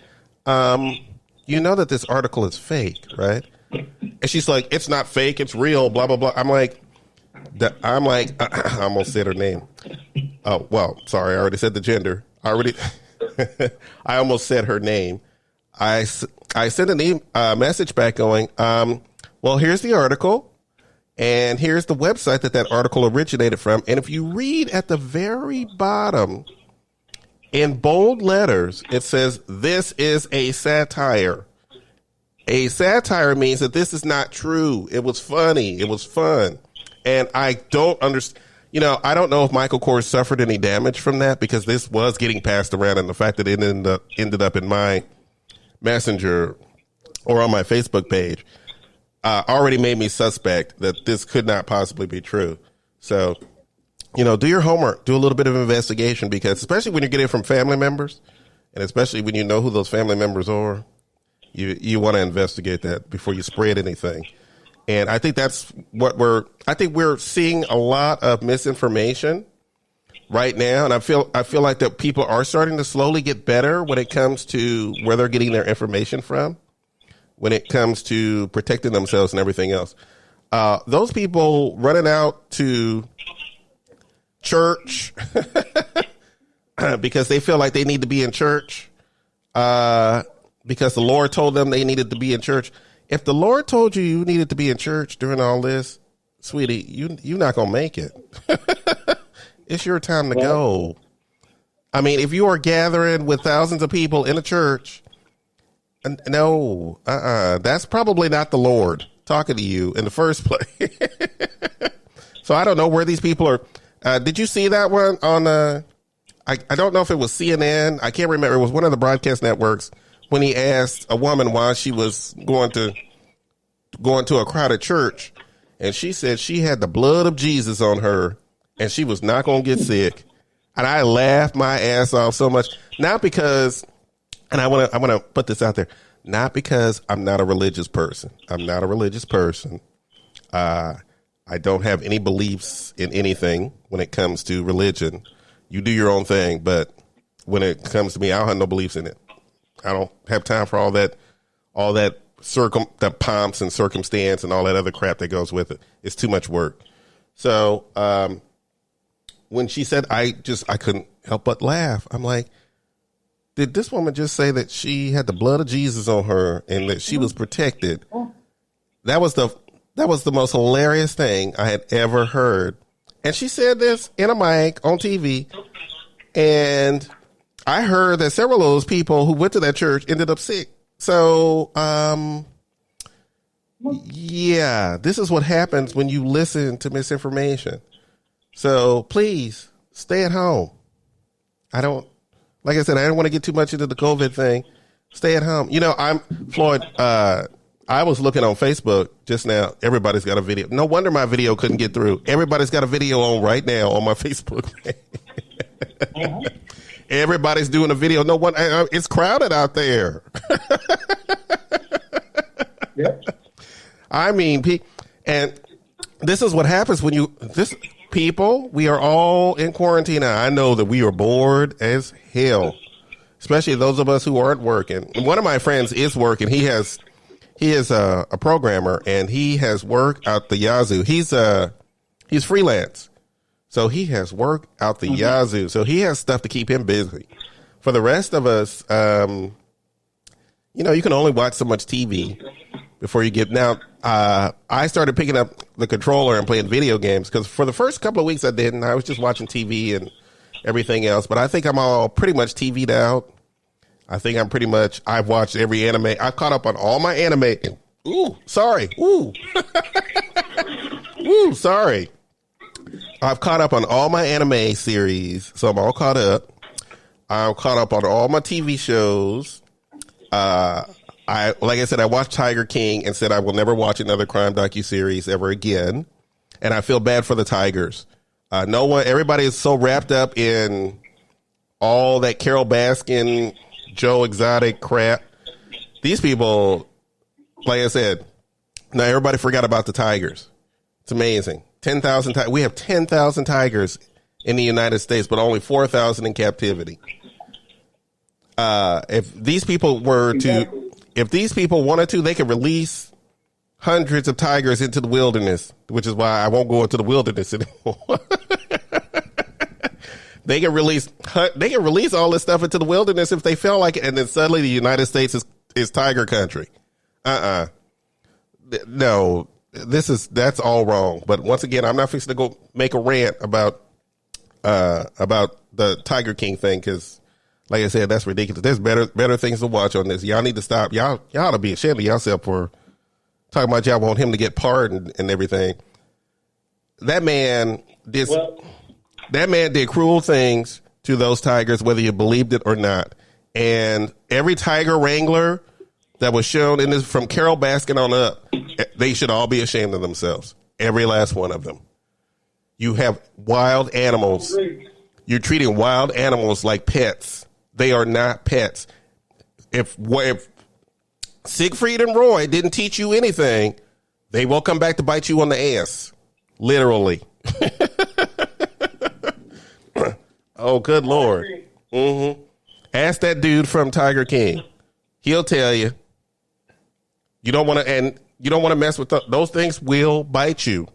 you know that this article is fake, right?" And she's like, "It's not fake. It's real. Blah blah blah." I'm like, I almost said her name. Oh well, sorry, I already said the gender. I almost said her name. I sent a message back going, well, here's the article, and here's the website that article originated from. And if you read at the very bottom, in bold letters, it says, "This is a satire." A satire means that this is not true. It was funny. It was fun. And I don't understand. I don't know if Michael Kors suffered any damage from that, because this was getting passed around, and the fact that it ended up in my Messenger or on my Facebook page already made me suspect that this could not possibly be true. So, do your homework, do a little bit of investigation, because especially when you're getting it from family members, and especially when you know who those family members are, you want to investigate that before you spread anything. And I think that's what we're seeing a lot of misinformation right now. And I feel like that people are starting to slowly get better when it comes to where they're getting their information from, when it comes to protecting themselves and everything else. Those people running out to church because they feel like they need to be in church, because the Lord told them they needed to be in church. If the Lord told you needed to be in church during all this, sweetie, you're not going to make it. It's your time to go. I mean, if you are gathering with thousands of people in a church, no, that's probably not the Lord talking to you in the first place. So I don't know where these people are. Did you see that one on, I don't know if it was CNN. I can't remember. It was one of the broadcast networks, when he asked a woman why she was going to a crowded church, and she said she had the blood of Jesus on her and she was not going to get sick. And I laughed my ass off so much, not because, and I want to put this out there, not because I'm not a religious person. I'm not a religious person. I don't have any beliefs in anything when it comes to religion. You do your own thing, but when it comes to me, I don't have no beliefs in it. I don't have time for all that the pomps and circumstance and all that other crap that goes with it. It's too much work. So when she said, I couldn't help but laugh. I'm like, did this woman just say that she had the blood of Jesus on her and that she was protected? That was the most hilarious thing I had ever heard. And she said this in a mic on TV, and I heard that several of those people who went to that church ended up sick. So, yeah, this is what happens when you listen to misinformation. So please stay at home. Like I said, I don't want to get too much into the COVID thing. Stay at home. I'm Floyd. I was looking on Facebook just now. Everybody's got a video. No wonder my video couldn't get through. Everybody's got a video on right now on my Facebook. Everybody's doing a video. No one. It's crowded out there. Yep. I mean, and this is what happens when we are all in quarantine. I know that we are bored as hell, especially those of us who aren't working. And one of my friends is working. He is a programmer, and he has work out the yazoo. He's freelance. So he has work out the yazoo. So he has stuff to keep him busy. For the rest of us, you can only watch so much TV before you get. Now, I started picking up the controller and playing video games, because for the first couple of weeks I didn't. I was just watching TV and everything else. But I think I'm all pretty much TV'd out. I think I've watched every anime. I caught up on all my anime. Ooh, sorry. Ooh. Ooh, sorry. I've caught up on all my anime series, so I'm all caught up. I'm caught up on all my TV shows. Like I said, I watched Tiger King and said I will never watch another crime docuseries ever again. and I feel bad for the tigers. Everybody is so wrapped up in all that Carol Baskin, Joe Exotic crap. These people, like I said, now everybody forgot about the tigers. It's amazing. 10,000. We have 10,000 tigers in the United States, but only 4,000 in captivity. If these people wanted to, they could release hundreds of tigers into the wilderness, which is why I won't go into the wilderness anymore. They can release all this stuff into the wilderness if they feel like it, and then suddenly the United States is tiger country. No, that's all wrong. But once again, I'm not fixing to go make a rant about the Tiger King thing, because, like I said, that's ridiculous. There's better things to watch on this. Y'all need to stop. Y'all ought to be ashamed of yourself for talking about y'all want him to get pardoned and everything. That man did cruel things to those tigers, whether you believed it or not. And every tiger wrangler that was shown in this, from Carol Baskin on up, they should all be ashamed of themselves. Every last one of them. You have wild animals. You're treating wild animals like pets. They are not pets. If Siegfried and Roy didn't teach you anything, they will come back to bite you on the ass. Literally. Oh, good Lord. Mm-hmm. Ask that dude from Tiger King. He'll tell you. You don't want to mess with those things. Will bite you,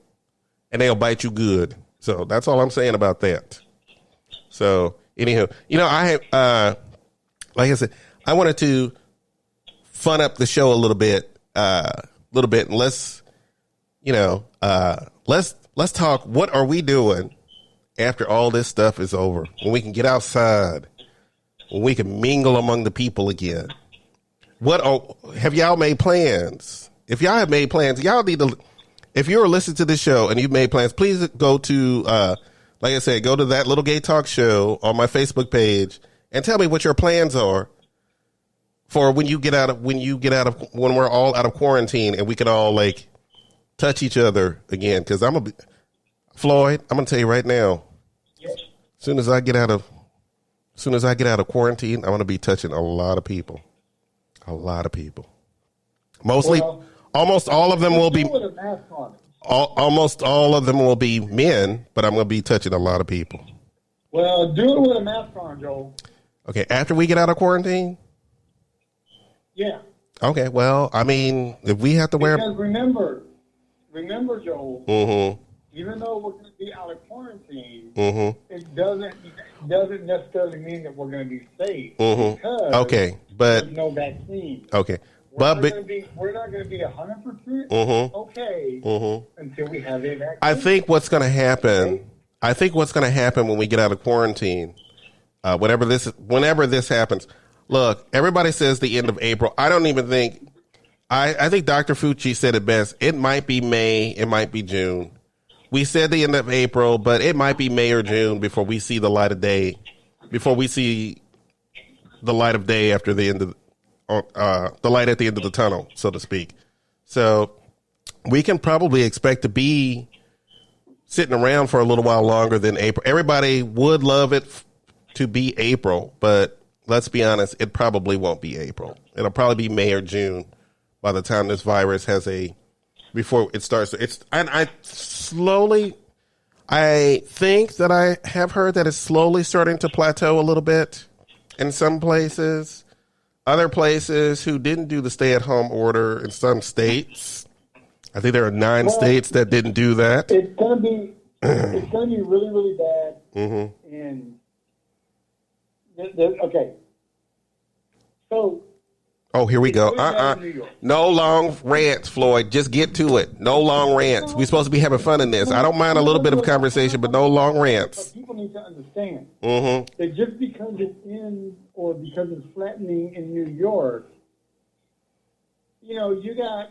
and they'll bite you good. So that's all I'm saying about that. So anyhow, I have, like I said, I wanted to fun up the show a little bit, and let's talk. What are we doing after all this stuff is over? When we can get outside, when we can mingle among the people again. Have y'all made plans? If y'all have made plans, y'all need to, if you're listening to this show and you've made plans, please go to, like I said, go to That Little Gay Talk Show on my Facebook page and tell me what your plans are for when we're all out of quarantine and we can all like touch each other again. Cause Floyd, I'm going to tell you right now, as soon as I get out of quarantine, I'm going to be touching a lot of people. Mostly, almost all of them will be. Almost all of them will be men, but I'm going to be touching a lot of people. Well, do it with a mask on, Joel. Okay, after we get out of quarantine? Yeah. Okay, well, I mean, if we have to wear... Because remember, Joel, mm-hmm. even though we're going to be out of quarantine, mm-hmm. it doesn't necessarily mean that we're going to be safe. Mm-hmm. Because there's no vaccine. Okay. We're not going to be 100% mm-hmm. okay mm-hmm. until we have a vaccine. I think what's going to happen when we get out of quarantine, whenever this happens, look, everybody says the end of April. I don't even think, I think Dr. Fauci said it best. It might be May, it might be June. We said the end of April, but it might be May or June before we see the light of day, after the end of the light at the end of the tunnel, so to speak. So we can probably expect to be sitting around for a little while longer than April. Everybody would love it to be April, but let's be honest, it probably won't be April. It'll probably be May or June by the time this virus before it starts. I think that I have heard that it's slowly starting to plateau a little bit in some places. Other places who didn't do the stay-at-home order in some states, I think there are 9 states that didn't do that. It's gonna be really, really bad. Mm-hmm. And okay, so. Oh, here we go. No long rants, Floyd. Just get to it. No long rants. We're supposed to be having fun in this. I don't mind a little bit of conversation, but no long rants. But people need to understand mm-hmm. that just because it's because it's flattening in New York, you got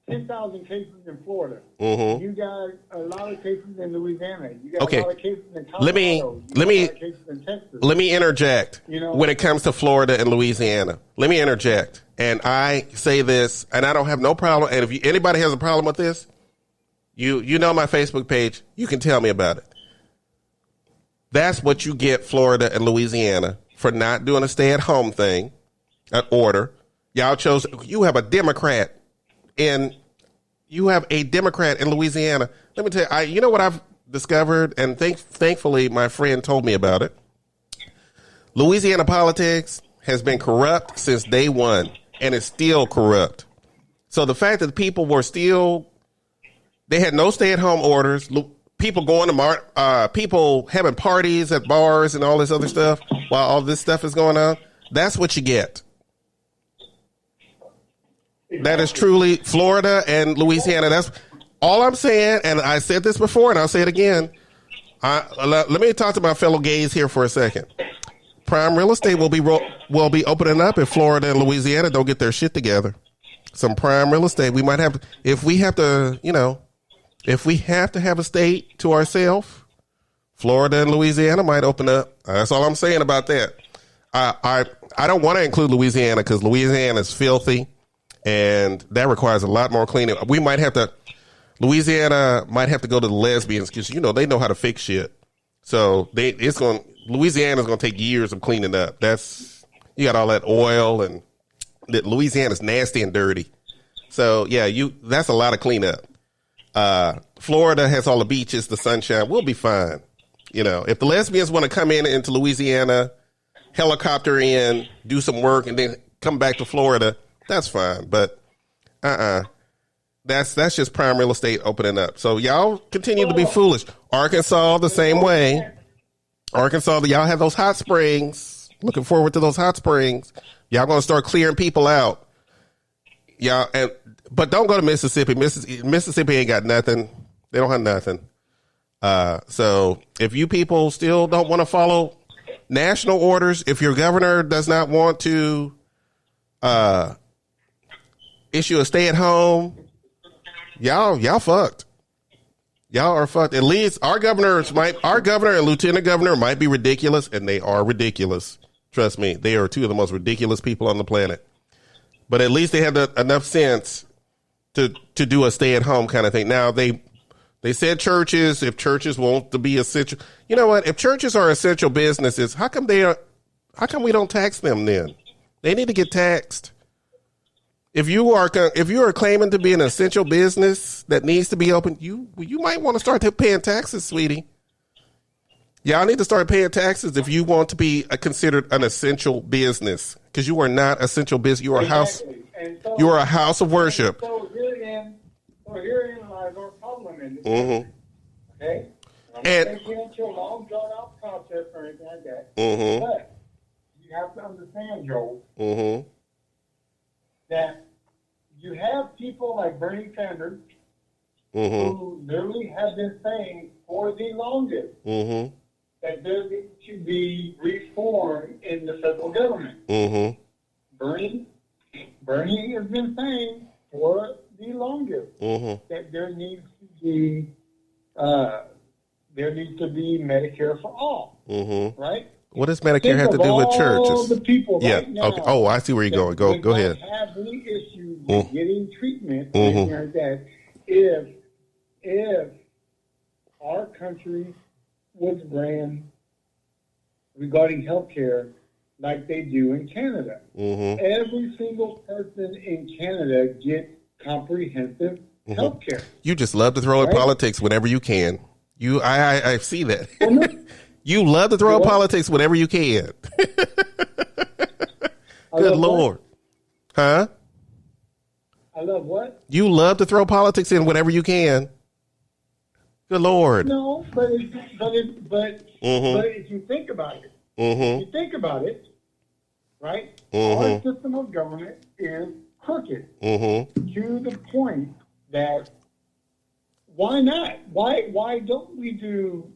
10,000 cases in Florida. Mm-hmm. You got a lot of cases in Louisiana. You got okay. a lot of cases in Colorado. Let me cases in Texas. Let me interject. When it comes to Florida and Louisiana, let me interject. And I say this, and I don't have no problem. And if anybody has a problem with this, You know my Facebook page. You can tell me about it. That's what you get, Florida and Louisiana, for not doing a stay-at-home thing, an order. Y'all chose. You have a Democrat in Louisiana. Let me tell you. You know what I've discovered, and thankfully my friend told me about it. Louisiana politics has been corrupt since day one, and it's still corrupt. So the fact that people were still, they had no stay-at-home orders, people going to people having parties at bars and all this other stuff while all this stuff is going on, that's what you get. That is truly Florida and Louisiana. That's all I'm saying, and I said this before, and I'll say it again. Let me talk to my fellow gays here for a second. Prime real estate will be opening up if Florida and Louisiana don't get their shit together. Some prime real estate. We might have, if we have to have a state to ourselves, Florida and Louisiana might open up. That's all I'm saying about that. I don't want to include Louisiana because Louisiana is filthy, and that requires a lot more cleaning. Louisiana might have to go to the lesbians because they know how to fix shit. So Louisiana's going to take years of cleaning up. You got all that oil, and Louisiana's nasty and dirty. So yeah, that's a lot of cleanup. Florida has all the beaches, the sunshine. We'll be fine. If the lesbians want to come into Louisiana, helicopter in, do some work, and then come back to Florida, that's fine. But that's just prime real estate opening up. So y'all continue to be foolish. Arkansas the same way. Arkansas, y'all have those hot springs. Looking forward to those hot springs. Y'all gonna start clearing people out. But don't go to Mississippi. Mississippi ain't got nothing. They don't have nothing. So if you people still don't want to follow national orders, if your governor does not want to issue a stay at home, y'all fucked. Y'all are fucked. At least our governor and lieutenant governor might be ridiculous, and they are ridiculous. Trust me, they are two of the most ridiculous people on the planet. But at least they have enough sense to do a stay at home kind of thing. Now they said churches, if churches want to be essential, you know what? If churches are essential businesses, how come we don't tax them then? They need to get taxed. If you are claiming to be an essential business that needs to be open, you might want to start paying taxes, sweetie. Y'all need to start paying taxes if you want to be considered an essential business, because you are not essential business. You are you are a house of worship. So herein lies our problem in this. Mm-hmm. Okay? I'm not going to get into a long, drawn-out process or anything like that. Mm-hmm. But you have to understand, Joel, mm-hmm. that you have people like Bernie Sanders mm-hmm. who literally have been saying for the longest mm-hmm. that there needs to be reform in the federal government. Mm-hmm. Bernie has been saying for the longest mm-hmm. that there needs to be Medicare for all. Mm-hmm. Right? What does Medicare have to do with churches? All the people right now. Okay. Oh, I see where you're going. Go ahead. Have any issues with getting treatment mm-hmm. or anything like that if our country was ran regarding healthcare like they do in Canada. Mm-hmm. Every single person in Canada gets comprehensive mm-hmm. healthcare. You just love to throw in politics whenever you can. I see that. You love to throw in politics whenever you can. Good Lord. What? Huh? I love what? You love to throw politics in whenever you can. Good Lord. No, but if you think about it, right? Mm-hmm. Our system of government is crooked mm-hmm. to the point that why not? Why don't we do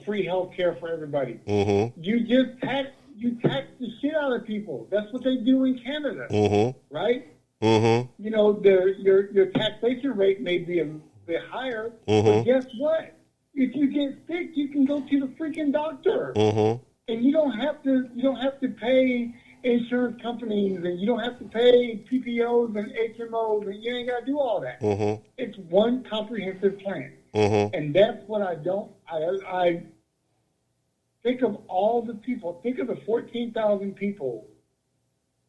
free health care for everybody? Mm-hmm. You tax the shit out of people. That's what they do in Canada, mm-hmm. right? Mm-hmm. Your taxation rate may be a bit higher, mm-hmm. but guess what? If you get sick, you can go to the freaking doctor, mm-hmm. and you don't have to pay insurance companies, and you don't have to pay PPOs and HMOs, and you ain't got to do all that. Mm-hmm. It's one comprehensive plan. Mm-hmm. And that's what I think of all the people. Think of the 14,000 people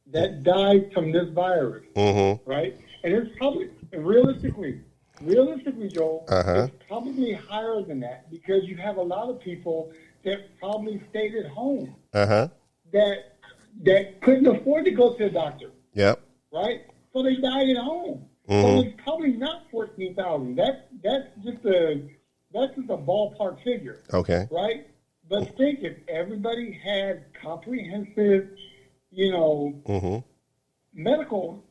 that died from this virus, Mm-hmm. right? And it's probably, realistically, Joel, Uh-huh. it's probably higher than that because you have a lot of people that probably stayed at home Uh-huh. that couldn't afford to go to the doctor, Yep. right? So they died at home. Mm-hmm. So it's probably not 14,000. That's just a ballpark figure, Okay. right? But think if everybody had comprehensive, Mm-hmm. medical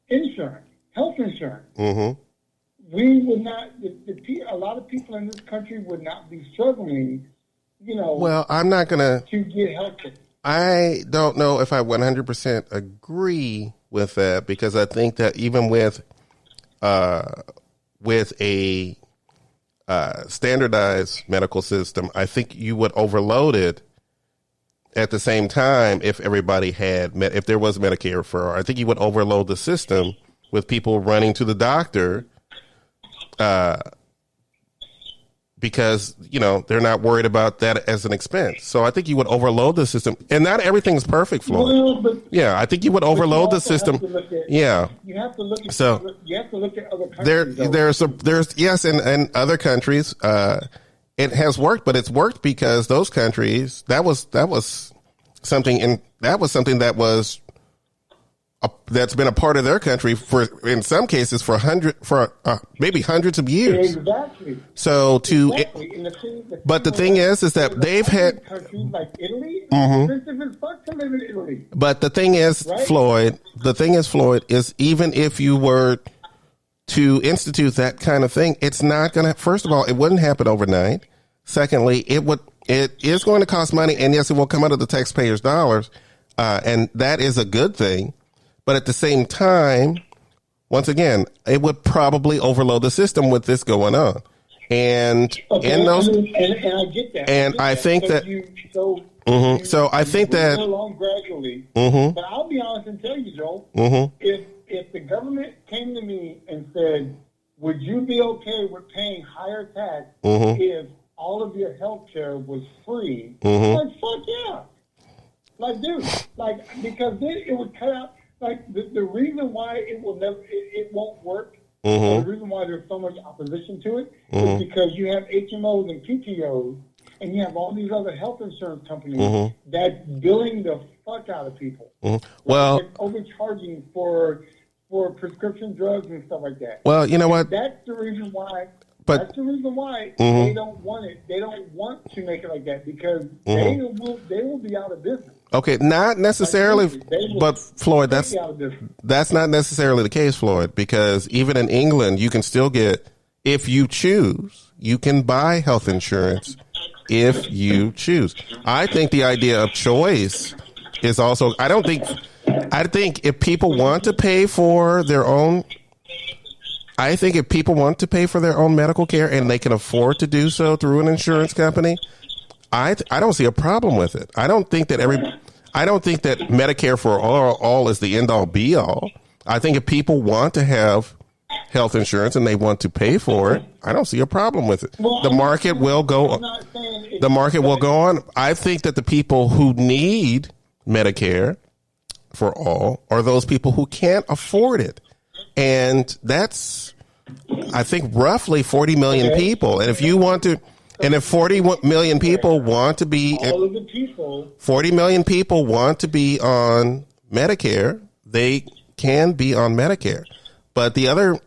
insurance, health insurance, Mm-hmm. we would not. A lot of people in this country would not be struggling, Well, I'm not gonna. to get health care. I don't know if I 100% agree with that because I think that even with a standardized medical system, I think you would overload it at the same time if everybody had if there was Medicare for. I think you would overload the system with people running to the doctor because, they're not worried about that as an expense. So I think you would overload the system. And not everything's perfect, Floyd. Well, Yeah, I think you would overload the system. Yeah. You have to look at So, you have to look at other countries. There's yes, in other countries, it has worked, but it's worked because those countries that was something that was that's been a part of their country for, in some cases, for maybe hundreds of years. Exactly. So Exactly. but the thing is that they've had countries like Italy. Mhm. Expensive as fuck to live in Italy. But the thing is, Right? Floyd, is even if you were to institute that kind of thing, it's not going to, first of all, it wouldn't happen overnight. Secondly, it is going to cost money. And yes, it will come out of the taxpayers' dollars. And that is a good thing. But at the same time, once again, it would probably overload the system with this going on. And in those, and I get that. and I think that, you so I think that, go along gradually. Mhm. But I'll be honest and tell you, Joel, Mhm. if the government came to me and said, "Would you be okay with paying higher tax Mhm. if all of your health care was free?" Mhm. Like, fuck yeah. Like, dude, because then it would cut out. Like the reason why it won't work, Mhm. the reason why there's so much opposition to it Mhm. is because you have HMOs and PPOs, and you have all these other health insurance companies Mhm. that's billing the fuck out of people. Mhm. Well, It's overcharging for prescription drugs and stuff like that. well, you know what? That's the reason why. But- That's the reason why Mhm. they don't want it. They don't want to make it like that because Mhm. they will be out of business. Okay, not necessarily, but Floyd, that's not necessarily the case, Floyd, because even in England, you can still get, if you choose, you can buy health insurance if you choose. I think the idea of choice is also, I think if people want to pay for their own, medical care and they can afford to do so through an insurance company, I don't see a problem with it. I don't think that Medicare for all is the end all be all. I think if people want to have health insurance and they want to pay for it, I don't see a problem with it. The market will go on. I think that the people who need Medicare for all are those people who can't afford it. And that's, I think, roughly 40 million people. And if you want to, and if 40 million people want to be, all of the people, 40 million people want to be on Medicare, they can be on Medicare. But the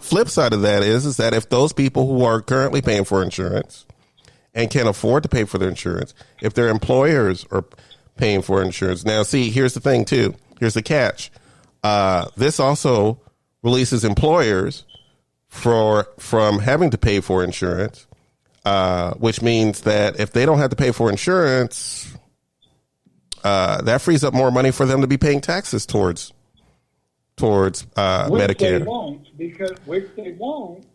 flip side of that is that if those people who are currently paying for insurance and can afford to pay for their insurance, if their employers are paying for insurance. Now, see, here's the thing too. Here's the catch. This also releases employers from having to pay for insurance, which means that if they don't have to pay for insurance, that frees up more money for them to be paying taxes towards Medicare. Which they won't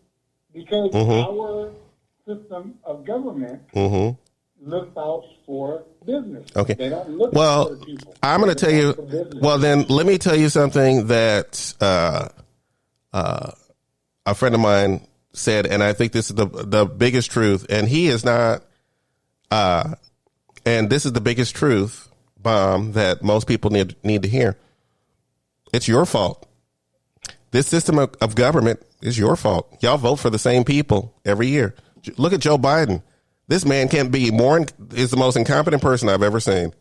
because our system of government looks out for business. Okay. They don't look Well, for people. I'm going to tell you. Well, then let me tell you something that a friend of mine said, and I think this is the biggest truth. And he is not. And this is the biggest truth bomb that most people need to hear. It's your fault. This system of government is your fault. Y'all vote for the same people every year. Look at Joe Biden. This man can't be is the most incompetent person I've ever seen.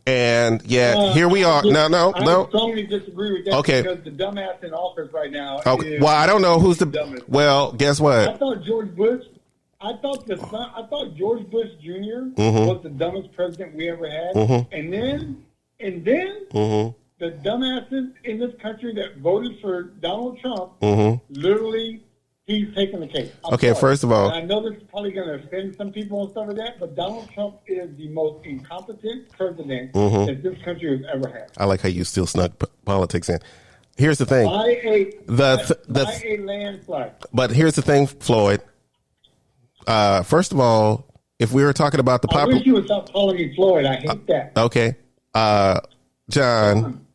And yet here we are. No. I strongly disagree with that. Okay. Because the dumbass in office right now. Okay. Well, I don't know who's the dumbest. Well, guess what? I thought George Bush. I thought George Bush Jr. was the dumbest president we ever had. And then the dumbasses in this country that voted for Donald Trump, literally, he's taking the case. Okay, first of all, and I know this is probably going to offend some people and stuff like that, but Donald Trump is the most incompetent president that this country has ever had. I like how you still snuck politics in. Here's the thing. By a landslide. But here's the thing, Floyd. First of all, if we were talking about the I wish you would stop calling me Floyd. I hate that. Okay. John,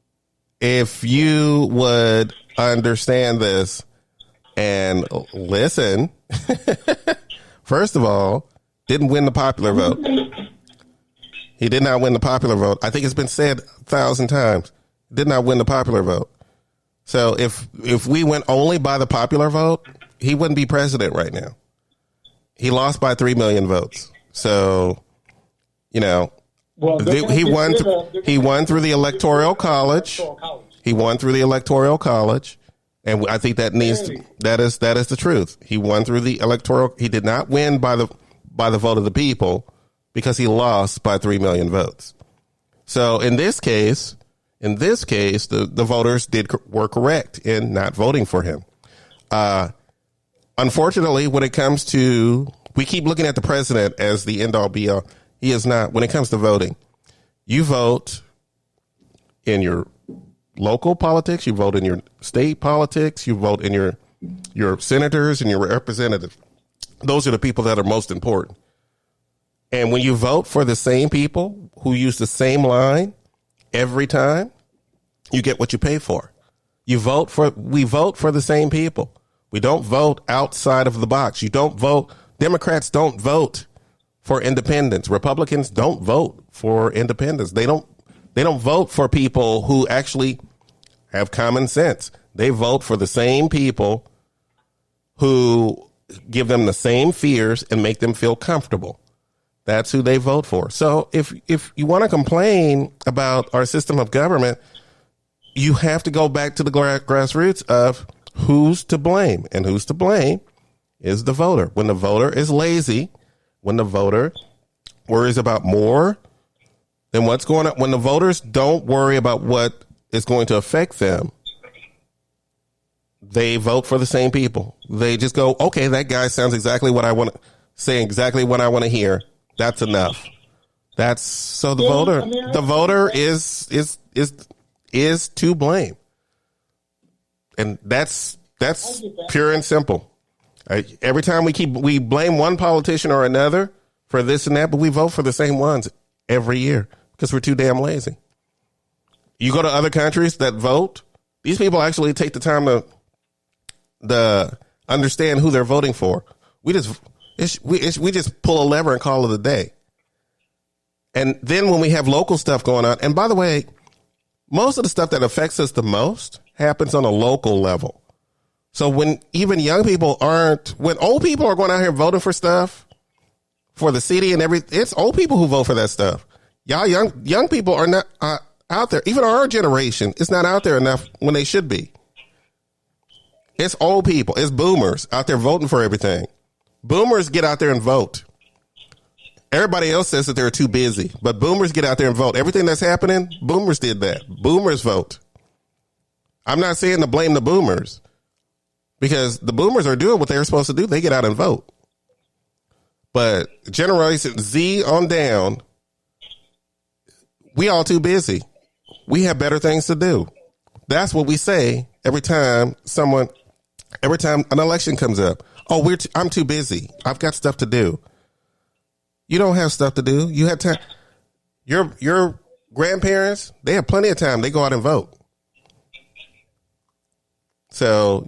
if you would understand this and listen, first of all, didn't win the popular vote. He did not win the popular vote. I think it's been said 1,000 times. Did not win the popular vote. So if we went only by the popular vote, he wouldn't be president right now. He lost by 3 million votes. So, he won. He won through the electoral college. He won through the electoral college, and I think that is the truth. He won through the electoral. He did not win by the vote of the people because he lost by 3 million votes. So in this case, the voters were correct in not voting for him. Unfortunately, when it comes to, we keep looking at the president as the end all be all. He is not. When it comes to voting, you vote in your local politics, you vote in your state politics, you vote in your senators and your representatives. Those are the people that are most important. And when you vote for the same people who use the same line every time, you get what you pay for. We vote for the same people. We don't vote outside of the box. You don't vote. Democrats don't vote for independents. Republicans don't vote for independents. They don't vote for people who actually have common sense. They vote for the same people who give them the same fears and make them feel comfortable. That's who they vote for. So if you want to complain about our system of government, you have to go back to the grassroots of who's to blame, and who's to blame is the voter. When the voter is lazy, when the voter worries about more than what's going on, when the voters don't worry about what is going to affect them, they vote for the same people. They just go, okay, that guy sounds exactly what I want to say, exactly what I want to hear. That's enough. That's so the voter is to blame. And that's pure and simple. Every time we blame one politician or another for this and that, but we vote for the same ones every year because we're too damn lazy. You go to other countries that vote, these people actually take the time to understand who they're voting for. We just pull a lever and call it a day. And then when we have local stuff going on, and by the way, most of the stuff that affects us the most happens on a local level. So when even when old people are going out here voting for stuff for the city and everything, it's old people who vote for that stuff. Y'all young people are not out there. Even our generation is not out there enough when they should be. It's old people. It's boomers out there voting for everything. Boomers get out there and vote. Everybody else says that they're too busy, but boomers get out there and vote. Everything that's happening, boomers did that. Boomers vote. I'm not saying to blame the boomers because the boomers are doing what they're supposed to do. They get out and vote. But Generation Z on down, we all too busy. We have better things to do. That's what we say every time an election comes up. Oh, I'm too busy. I've got stuff to do. You don't have stuff to do. You have time. Your grandparents, they have plenty of time. They go out and vote. So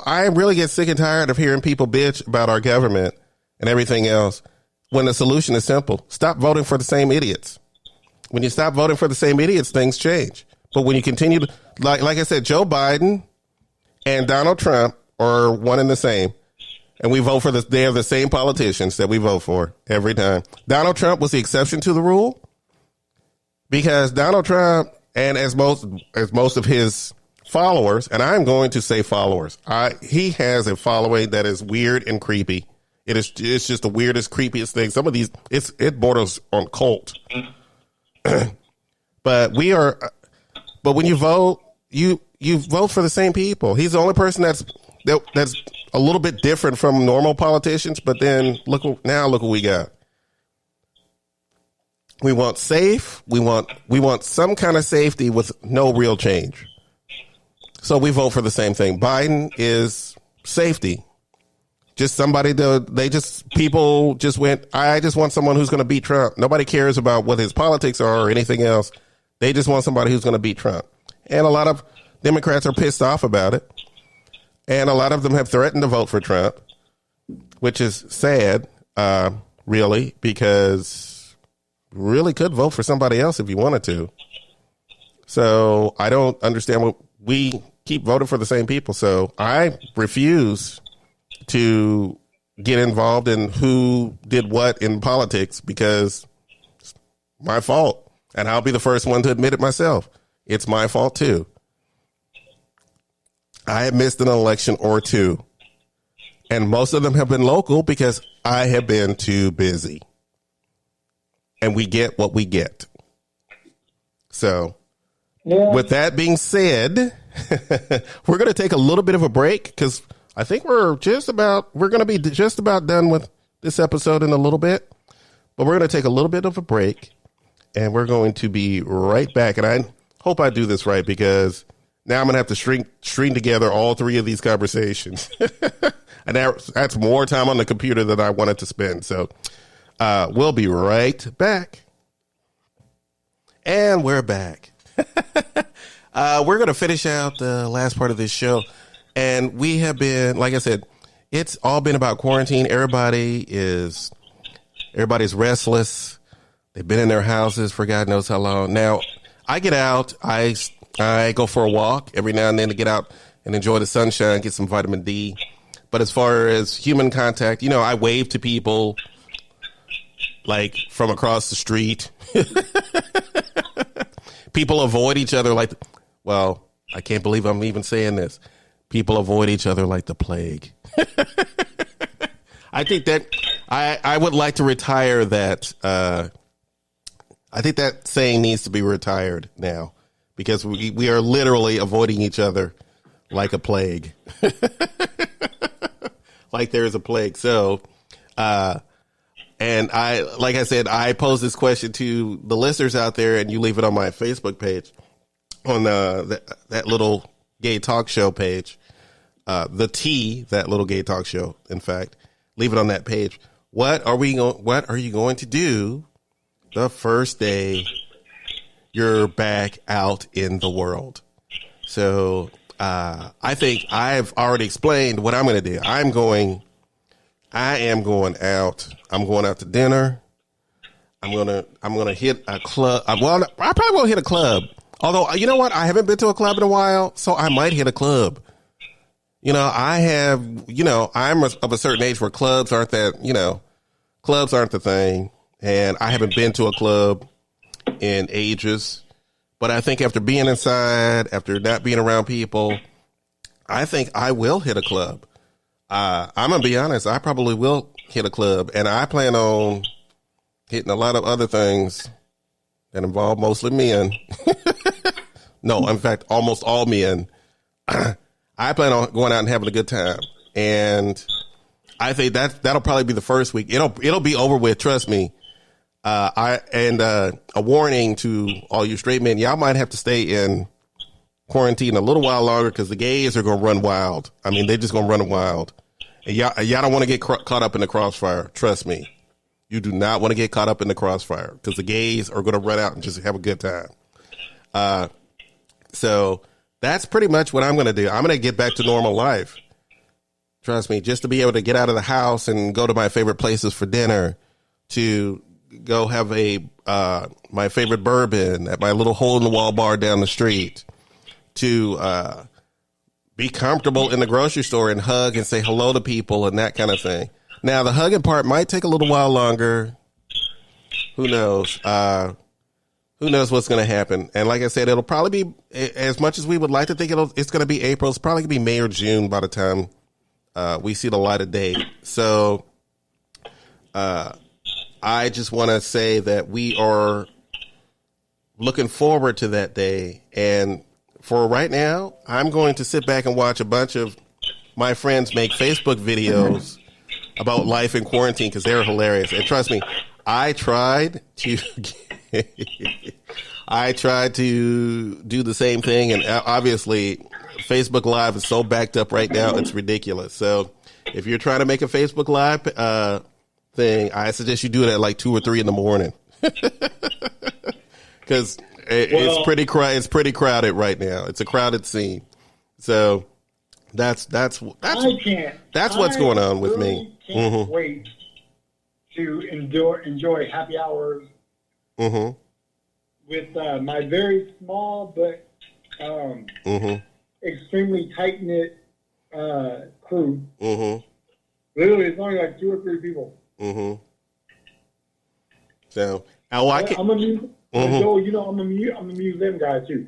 I really get sick and tired of hearing people bitch about our government and everything else when the solution is simple. Stop voting for the same idiots. When you stop voting for the same idiots, things change. But when you continue to, like I said, Joe Biden and Donald Trump are one and the same. And we vote for they are the same politicians that we vote for every time. Donald Trump was the exception to the rule because Donald Trump, and as most of his followers, and I'm going to say followers, he has a following that is weird and creepy. It's just the weirdest, creepiest thing. Some of these, it borders on cult. But when you vote, you vote for the same people. He's the only person that's a little bit different from normal politicians. But then look what we got. We want safe. We want some kind of safety with no real change. So we vote for the same thing. Biden is safety. Just people just went, I just want someone who's going to beat Trump. Nobody cares about what his politics are or anything else. They just want somebody who's going to beat Trump. And a lot of Democrats are pissed off about it. And a lot of them have threatened to vote for Trump, which is sad, really, because you really could vote for somebody else if you wanted to. So I don't understand what we keep voting for the same people. So I refuse to get involved in who did what in politics because it's my fault. And I'll be the first one to admit it myself. It's my fault too. I have missed an election or two. And most of them have been local because I have been too busy. And we get what we get. So with that being said, we're going to take a little bit of a break because I think we're going to be just about done with this episode in a little bit. But we're going to take a little bit of a break and we're going to be right back. And I hope I do this right because now I'm going to have to string together all three of these conversations. And that's more time on the computer than I wanted to spend. So we'll be right back. And we're back. We're going to finish out the last part of this show. And we have been, like I said, it's all been about quarantine. Everybody's restless. They've been in their houses for God knows how long. Now, I get out. I go for a walk every now and then to get out and enjoy the sunshine, get some vitamin D. But as far as human contact, I wave to people like from across the street. People avoid each other well, I can't believe I'm even saying this. People avoid each other like the plague. I think that I would like to retire that. I think that saying needs to be retired now because we are literally avoiding each other like a plague. Like there is a plague. So, and like I said, I pose this question to the listeners out there and you leave it on my Facebook page on that little gay talk show page. That little gay talk show, in fact, leave it on that page. What are you going to do the first day you're back out in the world? So, I think I've already explained what I'm going to do. I am going out. I'm going out to dinner. I'm going to hit a club. I probably won't hit a club. Although, you know what? I haven't been to a club in a while, so I might hit a club. I'm of a certain age where clubs aren't the thing. And I haven't been to a club in ages. But I think after being inside, after not being around people, I think I will hit a club. I'm going to be honest. I probably will hit a club. And I plan on hitting a lot of other things that involve mostly men. No, in fact, almost all men. I plan on going out and having a good time. And I think that'll probably be the first week. It'll be over with. Trust me. A warning to all you straight men. Y'all might have to stay in quarantine a little while longer because the gays are going to run wild. I mean, they're just going to run wild. And y'all don't want to get caught up in the crossfire. Trust me. You do not want to get caught up in the crossfire because the gays are going to run out and just have a good time. So that's pretty much what I'm going to do. I'm going to get back to normal life. Trust me, just to be able to get out of the house and go to my favorite places for dinner, to go have my favorite bourbon at my little hole in the wall bar down the street, to be comfortable in the grocery store and hug and say hello to people and that kind of thing. Now, the hugging part might take a little while longer. Who knows? Who knows what's going to happen? And like I said, it'll probably be, as much as we would like to think it's going to be April, it's probably going to be May or June by the time we see the light of day. So I just want to say that we are looking forward to that day. And for right now, I'm going to sit back and watch a bunch of my friends make Facebook videos about life in quarantine because they're hilarious. And trust me, I tried to do the same thing, and obviously Facebook Live is so backed up right now, it's ridiculous. So if you're trying to make a Facebook Live thing, I suggest you do it at like 2 or 3 in the morning because it's pretty crowded right now. It's a crowded scene. So that's what's going on with me. Can't wait to enjoy happy hours with my very small but extremely tight knit crew. Literally, it's only like 2 or 3 people. So, I'm a museum guy too.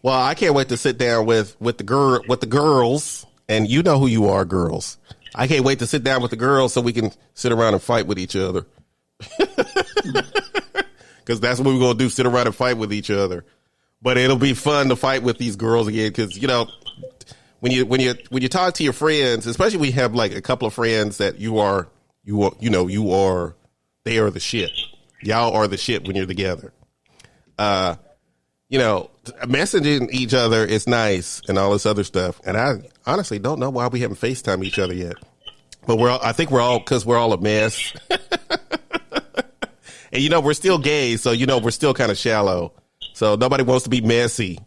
Well, I can't wait to sit down with the girls, and you know who you are, girls. I can't wait to sit down with the girls so we can sit around and fight with each other. Because that's what we're gonna do: sit around and fight with each other. But it'll be fun to fight with these girls again, because when you talk to your friends, especially when you have like a couple of friends that they are the shit. Y'all are the shit when you're together. Messaging each other is nice and all this other stuff. And I honestly don't know why we haven't FaceTime each other yet. But I think we're all a mess. And we're still gay, so we're still kind of shallow. So nobody wants to be messy.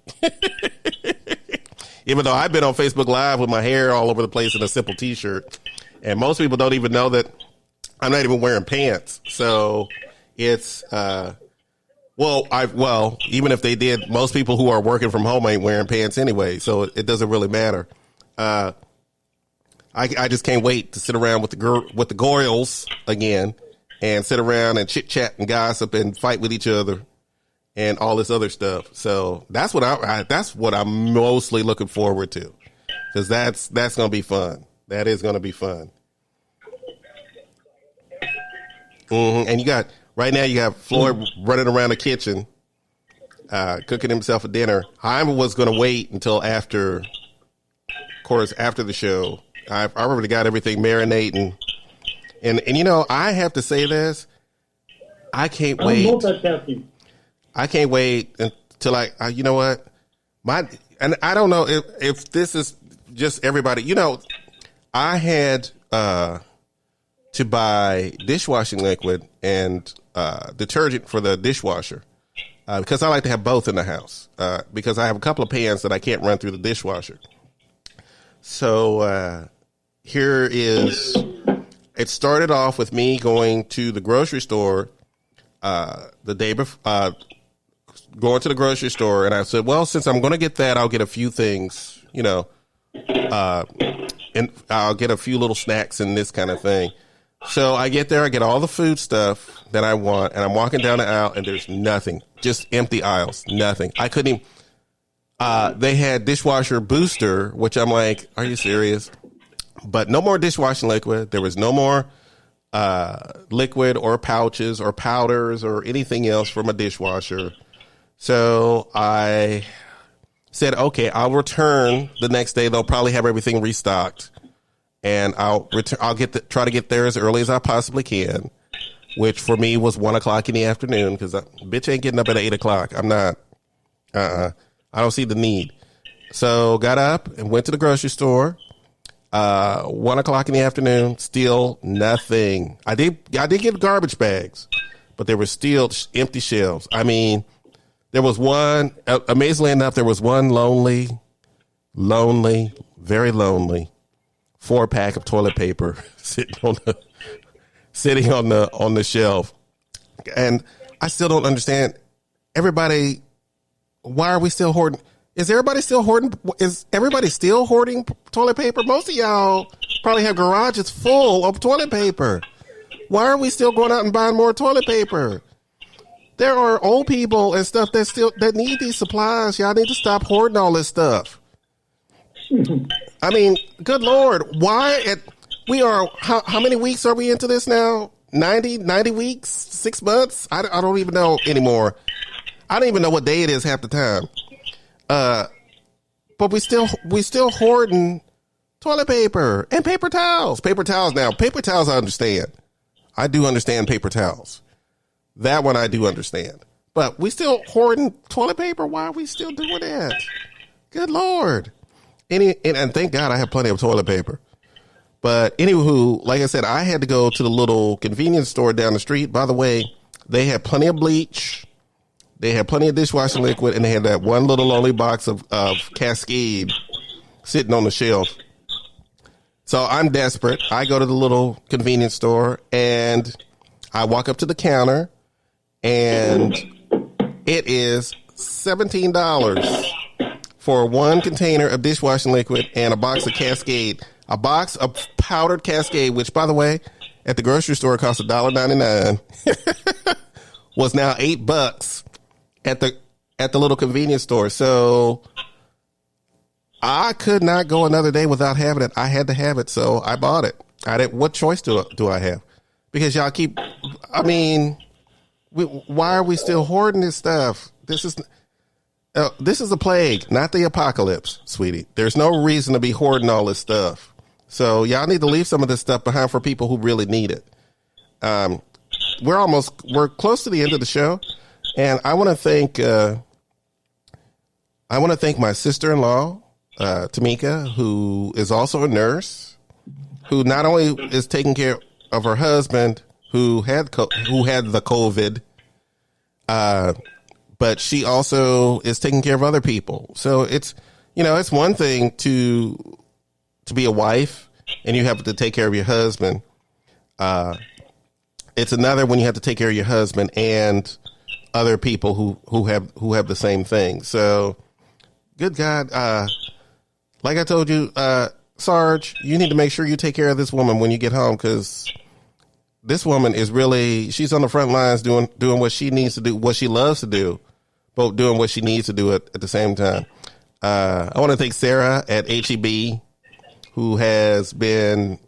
Even though I've been on Facebook Live with my hair all over the place in a simple t-shirt. And most people don't even know that I'm not even wearing pants. So it's even if they did, most people who are working from home ain't wearing pants anyway, so it doesn't really matter. I just can't wait to sit around with the girls again and sit around and chit chat and gossip and fight with each other and all this other stuff. So that's what I'm mostly looking forward to, because that's gonna be fun. That is gonna be fun. And you got Floyd running around the kitchen, cooking himself a dinner. I was going to wait until after the show. I've already got everything marinating. And I have to say this. I can't wait. I can't wait until you know what? And I don't know if this is just everybody. I had to buy dishwashing liquid and detergent for the dishwasher because I like to have both in the house because I have a couple of pans that I can't run through the dishwasher. So it started off with me going to the grocery store the day before, going to the grocery store, and I said, well, since I'm going to get that, I'll get a few things, and I'll get a few little snacks and this kind of thing. So I get there, I get all the food stuff that I want, and I'm walking down the aisle, and there's nothing. Just empty aisles, nothing. I couldn't even, they had dishwasher booster, which I'm like, are you serious? But no more dishwashing liquid. There was no more liquid or pouches or powders or anything else from a dishwasher. So I said, okay, I'll return the next day. They'll probably have everything restocked. And I'll try to get there as early as I possibly can, which for me was 1:00 in the afternoon, because bitch ain't getting up at 8:00. I'm not. I don't see the need. So got up and went to the grocery store. 1 o'clock in the afternoon, still nothing. I did get garbage bags, but there were still empty shelves. I mean, there was one, amazingly enough, there was one lonely, very lonely 4-pack of toilet paper sitting on the shelf. And I still don't understand. Everybody, why are we still hoarding? Is everybody still hoarding toilet paper? Most of y'all probably have garages full of toilet paper. Why are we still going out and buying more toilet paper? There are old people and stuff that need these supplies. Y'all need to stop hoarding all this stuff. I mean, good Lord, how many weeks are we into this now? 90 weeks, 6 months? I don't even know anymore. I don't even know what day it is half the time. But we still hoarding toilet paper and paper towels. Paper towels I understand. I do understand paper towels. That one I do understand. But we still hoarding toilet paper. Why are we still doing that? Good Lord. And thank God I have plenty of toilet paper. But anywho, like I said, I had to go to the little convenience store down the street. By the way, they had plenty of bleach. They had plenty of dishwashing liquid, and they had that one little lonely box of Cascade sitting on the shelf. So I'm desperate. I go to the little convenience store, and I walk up to the counter, and it is $17 for one container of dishwashing liquid and a box of Cascade. A box of powdered Cascade, which, by the way, at the grocery store cost $1.99, was now $8 at the little convenience store. So I could not go another day without having it. I had to have it, so I bought it. What choice do I have? Because y'all keep. I mean, why are we still hoarding this stuff? This is a plague, not the apocalypse, sweetie. There's no reason to be hoarding all this stuff. So y'all need to leave some of this stuff behind for people who really need it. We're close to the end of the show, and I want to thank my sister-in-law, Tamika, who is also a nurse, who not only is taking care of her husband who had the COVID, but she also is taking care of other people. So it's one thing to be a wife and you have to take care of your husband. It's another when you have to take care of your husband and other people who have the same thing. So good God. Like I told you, Sarge, you need to make sure you take care of this woman when you get home, because this woman is she's on the front lines doing what she needs to do, what she loves to do, but doing what she needs to do at the same time. I want to thank Sarah at HEB, who has been,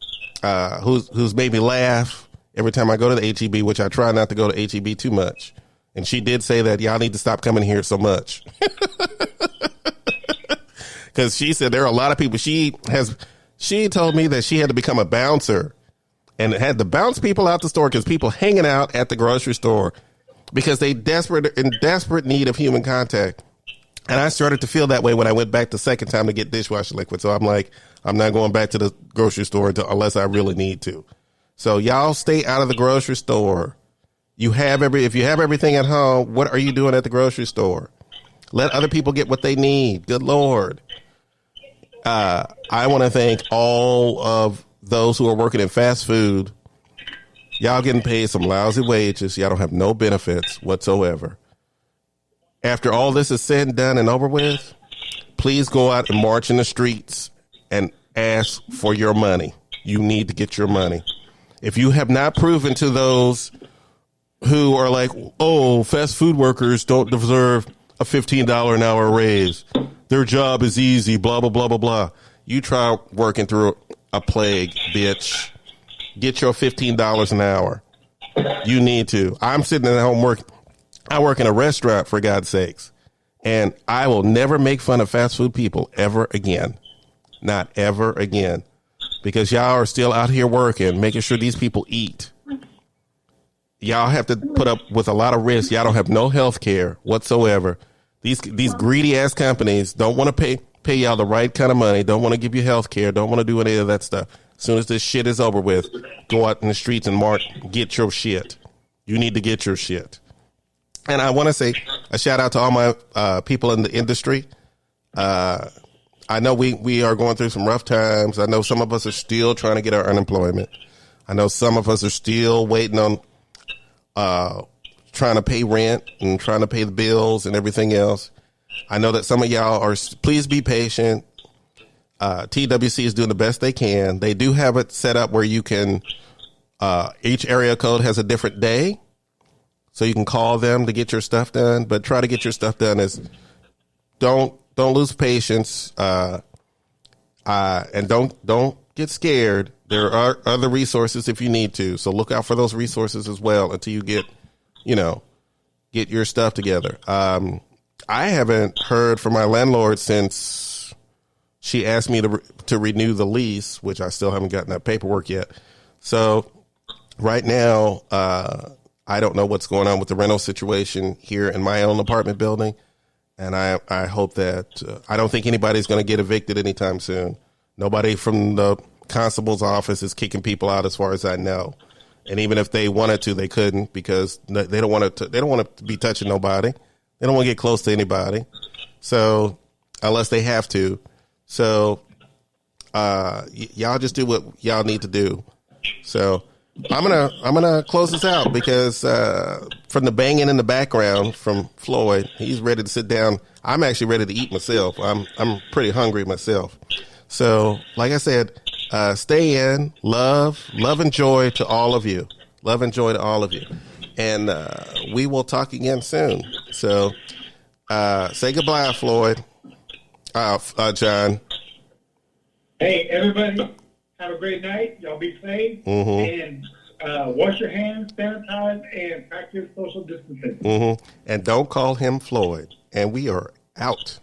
who's made me laugh every time I go to the HEB, which I try not to go to HEB too much. And she did say that y'all need to stop coming here so much. Because she said there are a lot of people. She told me that she had to become a bouncer and had to bounce people out the store because people hanging out at the grocery store because they in desperate need of human contact. And I started to feel that way when I went back the second time to get dishwashing liquid. So I'm like, I'm not going back to the grocery store unless I really need to. So y'all stay out of the grocery store. If you have everything at home, what are you doing at the grocery store? Let other people get what they need. Good Lord. I want to thank all of those who are working in fast food. Y'all getting paid some lousy wages. Y'all don't have no benefits whatsoever. After all this is said and done and over with, please go out and march in the streets and ask for your money. You need to get your money. If you have not proven to those who are like, oh, fast food workers don't deserve a $15 an hour raise, their job is easy, blah, blah, blah, blah, blah. You try working through a plague, bitch. Get your $15 an hour. You need to. I'm sitting at home working. I work in a restaurant, for God's sakes, and I will never make fun of fast food people ever again. Not ever again. Because y'all are still out here working, making sure these people eat. Y'all have to put up with a lot of risk. Y'all don't have no health care whatsoever. These greedy ass companies don't want to pay pay y'all the right kind of money, don't want to give you health care, don't want to do any of that stuff. As soon as this shit is over with, go out in the streets and get your shit. You need to get your shit. And I want to say a shout out to all my people in the industry. I know we are going through some rough times. I know some of us are still trying to get our unemployment. I know some of us are still waiting on trying to pay rent and trying to pay the bills and everything else. I know that some of y'all are, please be patient. TWC is doing the best they can. They do have it set up where you can, each area code has a different day. So you can call them to get your stuff done, but try to get your stuff done don't lose patience. And don't get scared. There are other resources if you need to. So look out for those resources as well until you get your stuff together. I haven't heard from my landlord since she asked me to renew the lease, which I still haven't gotten that paperwork yet. So right now, I don't know what's going on with the rental situation here in my own apartment building. And I hope that I don't think anybody's going to get evicted anytime soon. Nobody from the constable's office is kicking people out as far as I know. And even if they wanted to, they couldn't because they don't want to be touching nobody. They don't want to get close to anybody. So unless they have to. So y'all just do what y'all need to do. So I'm gonna close this out because from the banging in the background from Floyd, he's ready to sit down. I'm actually ready to eat myself. I'm pretty hungry myself. So like I said, stay in, love and joy to all of you. Love and joy to all of you. And we will talk again soon. So say goodbye, Floyd. John. Hey, everybody. Have a great night. Y'all be safe. And wash your hands, sanitize, and practice social distancing. And don't call him Floyd. And we are out.